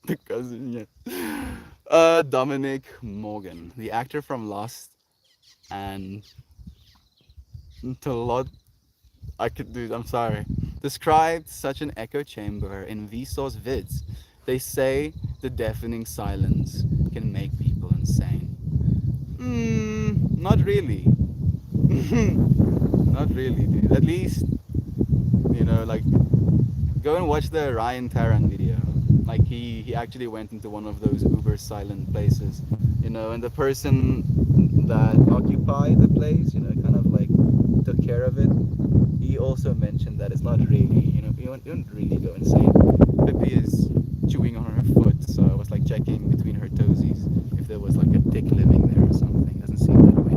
the cousin, yeah. Dominic Morgan, the actor from Lost and Tolod. I'm sorry. Described such an echo chamber in Vsauce vids. They say the deafening silence can make people insane. Not really. Not really, dude. At least, you know, like, go and watch the Ryan Taran video. Like, he actually went into one of those uber silent places, you know, and the person that occupied the place, you know, kind of like took care of it. He also mentioned that it's not really, you know, you don't really go insane. Pippi is chewing on her foot, so I was like checking between her toesies if there was like a tick living there or something. Doesn't seem that way.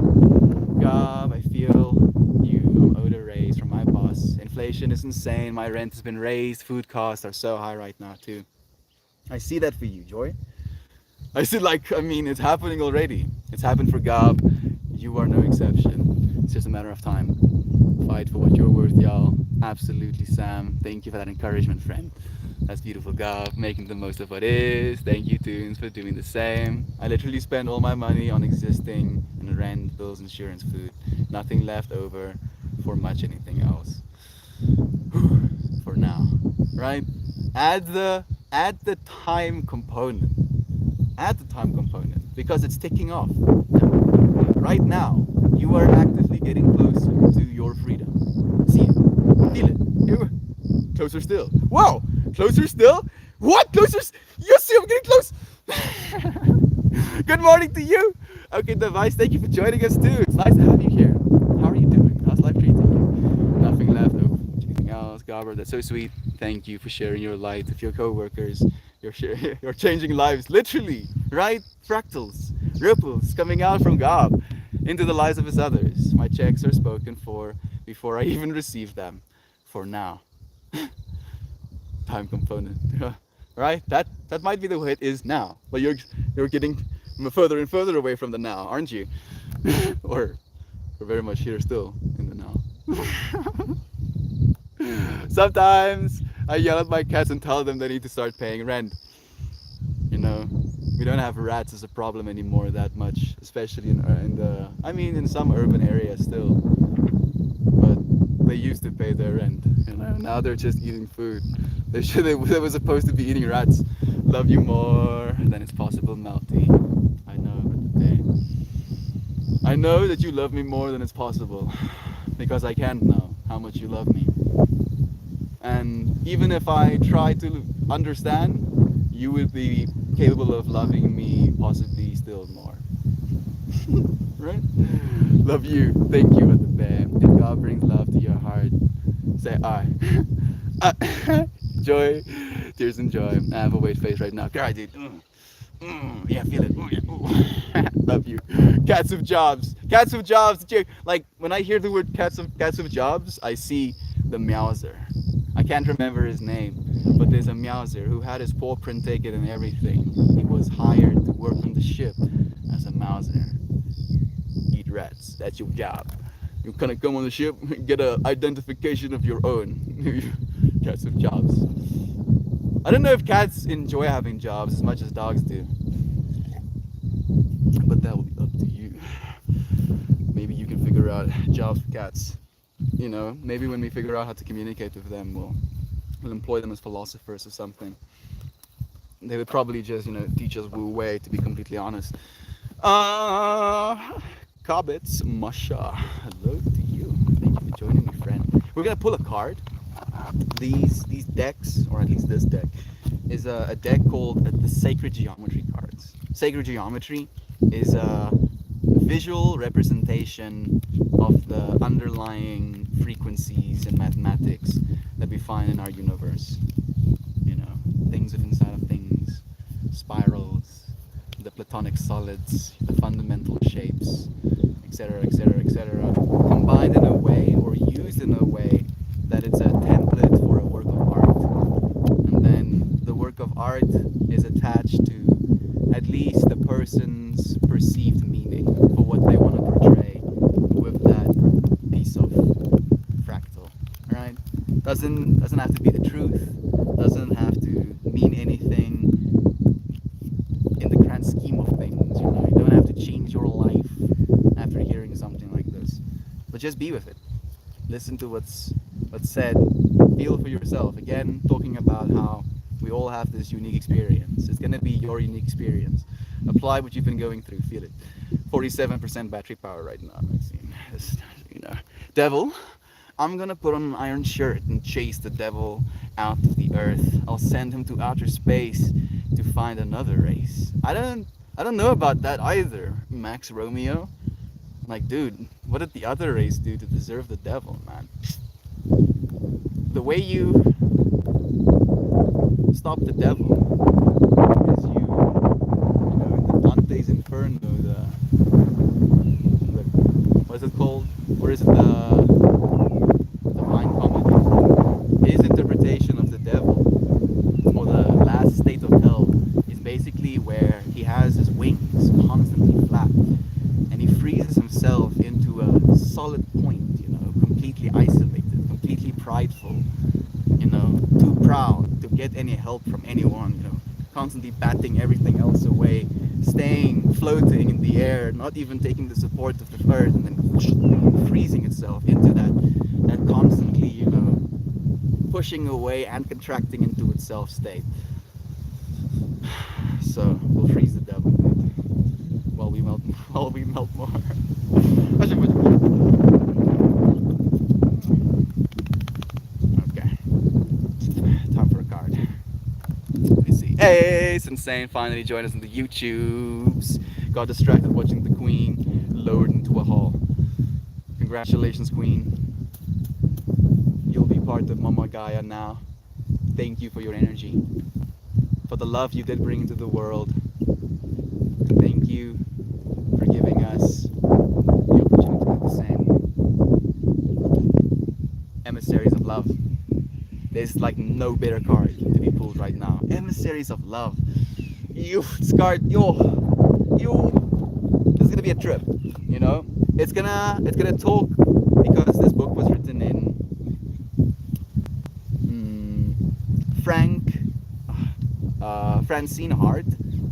Gob, I feel you. I'm owed a raise from my boss. Inflation is insane. My rent has been raised. Food costs are so high right now too. I see that for you, Joy. I see, like, I mean, it's happening already. It's happened for Gob. You are no exception. It's just a matter of time. Fight for what you're worth, y'all. Absolutely, Sam. Thank you for that encouragement, friend. That's beautiful, Gob. Making the most of what is. Thank you, Toons, for doing the same. I literally spend all my money on existing and rent, bills, insurance, food. Nothing left over for much anything else. For now, right? Add the time component. Add the time component because it's ticking off. Right now, you are actively getting closer to your freedom. See it, feel it. Here, closer still. Whoa! Closer still? What? Closer? Yes, I'm getting close. Good morning to you. Okay, Device, thank you for joining us too. It's nice to have you here. How are you doing? How's life treating you? Nothing left. Oh, anything else? Gabber, that's so sweet. Thank you for sharing your light with your coworkers. You're changing lives, literally, right? Fractals, ripples coming out from Gob into the lives of his others. My checks are spoken for before I even receive them. For now. Time component. Right? That might be the way it is now. But you're getting further and further away from the now, aren't you? or we're very much here still in the now. Sometimes I yell at my cats and tell them they need to start paying rent. You know, we don't have rats as a problem anymore that much, especially in some urban areas still. But they used to pay their rent. You know, now they're just eating food. They were supposed to be eating rats. Love you more than it's possible, Melty. I know, but I know that you love me more than it's possible, because I can't know how much you love me. And even if I try to understand, you would be capable of loving me possibly still more. Right? Love you. Thank you, at the bear. If God brings love to your heart, say I. Joy, tears and joy. I have a weight face right now. God, dude. Yeah, feel it. Yeah. Love you. Cats with jobs. Cats with jobs. Like when I hear the word cats with jobs, I see the Meowser. I can't remember his name, but there's a Meowser who had his paw print taken and everything. He was hired to work on the ship as a Mouser. Eat rats. That's your job. You kind of come on the ship, get an identification of your own. Cats with jobs. I don't know if cats enjoy having jobs as much as dogs do, but that will be up to you. Maybe you can figure out jobs for cats. You know, maybe when we figure out how to communicate with them, we'll employ them as philosophers or something. They would probably just, teach us Wu Wei, to be completely honest. Kabitz Masha, hello to you. Thank you for joining me, friend. We're gonna pull a card. These decks, or at least this deck, is a deck called the Sacred Geometry cards. Sacred Geometry is a visual representation of the underlying frequencies and mathematics that we find in our universe. You know, things within inside of things, spirals, the platonic solids, the fundamental shapes, etc., etc., etc., combined in a way or used in a way that it's a template for a work of art. And then the work of art is attached to at least the person's perceived meaning for what they want to portray with that piece of fractal. Alright? Doesn't have to be the truth, doesn't have to mean anything in the grand scheme of things. You know, you don't have to change your life after hearing something like this. But just be with it. Listen to what's said. Feel for yourself. Again, talking about how we all have this unique experience. It's going to be your unique experience. Apply what you've been going through. Feel it. 47% battery power right now. Devil, I'm going to put on an iron shirt and chase the devil out of the earth. I'll send him to outer space to find another race. I don't know about that either, Max Romeo. Like, dude, what did the other race do to deserve the devil, man? The way you stop the devil is in the Dante's Inferno, what is it called? Or is it the Divine Comedy? His interpretation of the devil, or the last state of hell, is basically where he has his wings constantly flapped, and he freezes himself into a solid point, completely isolated, completely prideful, too proud to get any help from anyone, constantly batting everything else away, staying floating in the air, not even taking the support of the earth, and then whoosh, freezing itself into that constantly, pushing away and contracting into itself state. So we'll freeze the devil while we melt more. Okay, time for a card. Hey, it's insane. Finally joined us on the YouTubes. Got distracted watching the Queen lowered into a hall. Congratulations, Queen. You'll be part of Mama Gaia now. Thank you for your energy, for the love you did bring into the world. And thank you for giving us the opportunity to do the same. Emissaries of love. There's like no better card to be pulled right now. Emissaries of love. This card, this is gonna be a trip. You know, it's gonna talk because this book was written in Francine Hart,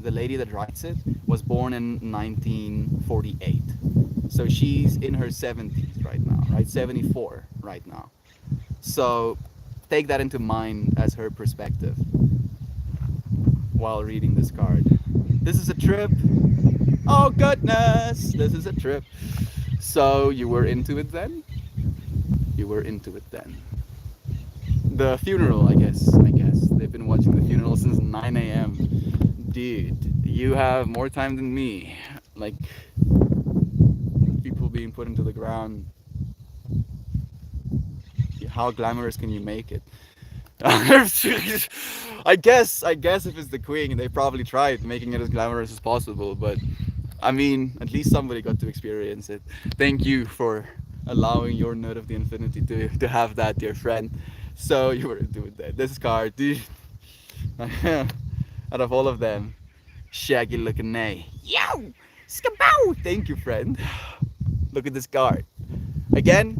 the lady that writes it, was born in 1948. So she's in her 70s right now, right? 74 right now. So take that into mind as her perspective while reading this card. This is a trip. Oh goodness, this is a trip. So you were into it then? You were into it then. The funeral, I guess. They've been watching the funeral since 9 a.m. Dude, you have more time than me. Like, people being put into the ground. How glamorous can you make it? I guess if it's the Queen, they probably tried making it as glamorous as possible, but I mean, at least somebody got to experience it. Thank you for allowing your Note of the Infinity to have that, dear friend. So you were doing that. This card, dude. Out of all of them, shaggy looking nay. Yo! Skabow! Thank you, friend. Look at this card. Again,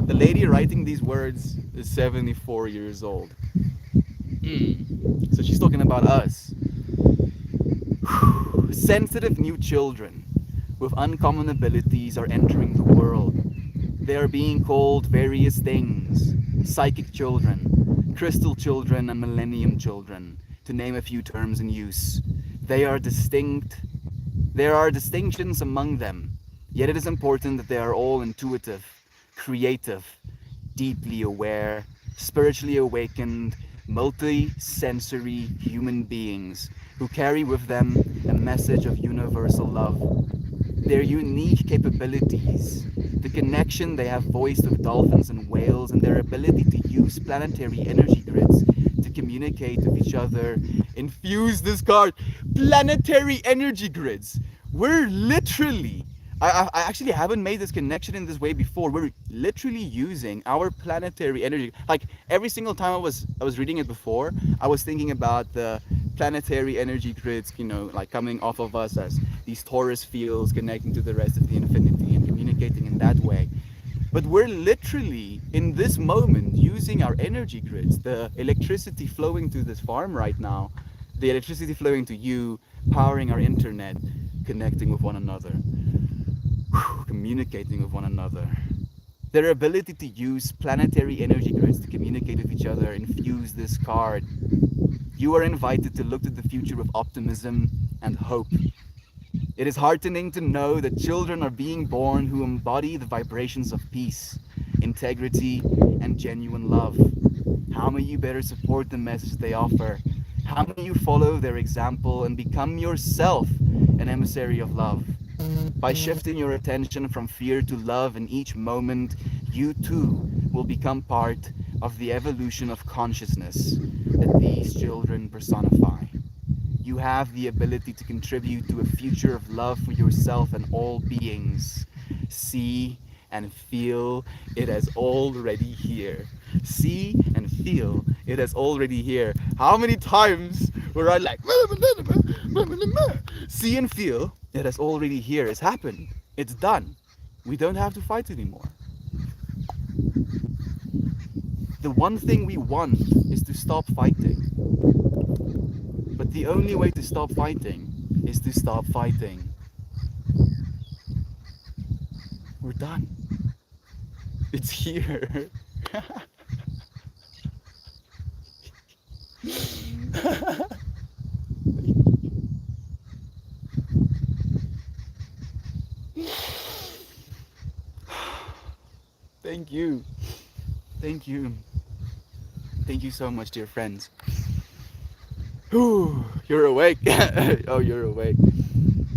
the lady writing these words is 74 years old. So she's talking about us. Sensitive new children with uncommon abilities are entering the world. They are being called various things. Psychic children, crystal children, and millennium children, to name a few terms in use. They are distinct. There are distinctions among them, yet it is important that they are all intuitive, creative, deeply aware, spiritually awakened, multi-sensory human beings who carry with them a message of universal love. Their unique capabilities, the connection they have voiced with dolphins and whales, and their ability to use planetary energy grids to communicate with each other. Infuse this card. Planetary energy grids. We're literally, I actually haven't made this connection in this way before. We're literally using our planetary energy. Like every single time I was reading it before, I was thinking about the planetary energy grids, you know, like coming off of us as these torus fields connecting to the rest of the infinity and communicating in that way. But we're literally in this moment using our energy grids, the electricity flowing to this farm right now, the electricity flowing to you, powering our internet, connecting with one another, communicating with one another. Their ability to use planetary energy grids to communicate with each other infuse this card. You are invited to look to the future with optimism and hope. It is heartening to know that children are being born who embody the vibrations of peace, integrity, and genuine love. How may you better support the message they offer? How may you follow their example and become yourself an emissary of love? By shifting your attention from fear to love in each moment, you too will become part of the evolution of consciousness that these children personify. You have the ability to contribute to a future of love for yourself and all beings. See and feel it as already here. See and feel it as already here. How many times were I like, see and feel it as already here. It's happened. It's done. We don't have to fight anymore. The one thing we want is to stop fighting. But the only way to stop fighting is to stop fighting. We're done. It's here. Thank you. Thank you. Thank you so much, dear friends. Whew, you're awake. Oh, you're awake.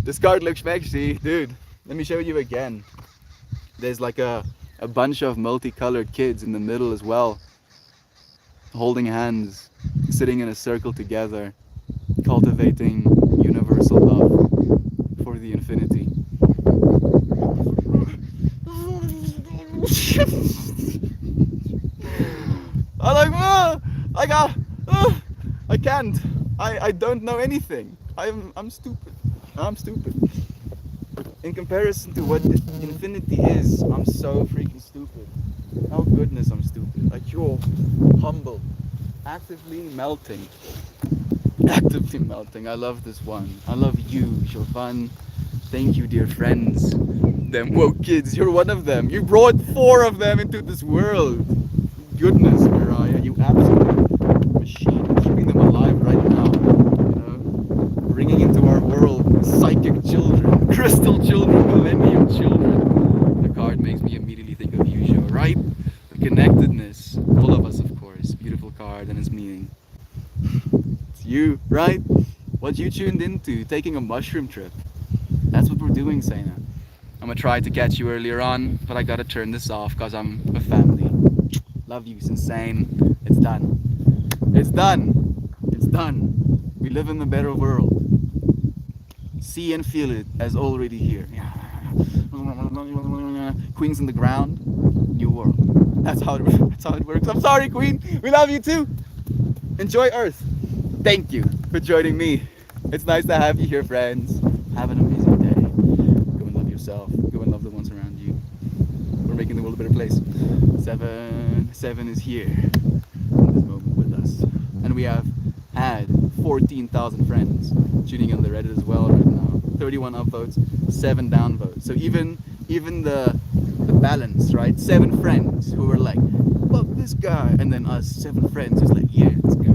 This card looks maxi, dude. Let me show you again. There's like a bunch of multicolored kids in the middle as well, holding hands, sitting in a circle together, cultivating universal love for the infinity. I'm like, I can't. I don't know anything. I'm stupid. I'm stupid. In comparison to what infinity is, I'm so freaking stupid. Oh goodness, I'm stupid. Like you're humble, actively melting. Actively melting. I love this one. I love you, Jovan. Thank you, dear friends. Them woke kids, you're one of them. You brought 4 of them into this world. Goodness, Mariah, you absolute machine. Keeping them alive right now. You know, bringing into our world psychic children, crystal children, millennium children. The card makes me immediately think of you, Joe, right? The connectedness. All of us, of course. Beautiful card and its meaning. It's you, right? What you tuned into, taking a mushroom trip. That's what we're doing, Saina. I'm gonna try to catch you earlier on, but I gotta turn this off because I'm a family. Love you, insane. It's done. It's done. It's done. We live in a better world. See and feel it as already here. Queen's in the ground. New world. That's how it works. I'm sorry, Queen. We love you too. Enjoy Earth. Thank you for joining me. It's nice to have you here, friends. Have an amazing day. Go and love yourself. Go and love the ones around you. We're making the world a better place. Seven is here in this moment with us. And we have had 14,000 friends tuning in the Reddit as well right now. 31 upvotes, 7 downvotes. So even the balance, right? 7 friends who were like, fuck this guy, and then us 7 friends who's like, yeah, this guy.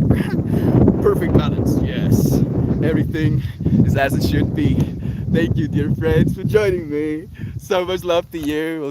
Perfect balance, yes. Everything is as it should be. Thank you, dear friends, for joining me. So much love to you. We'll see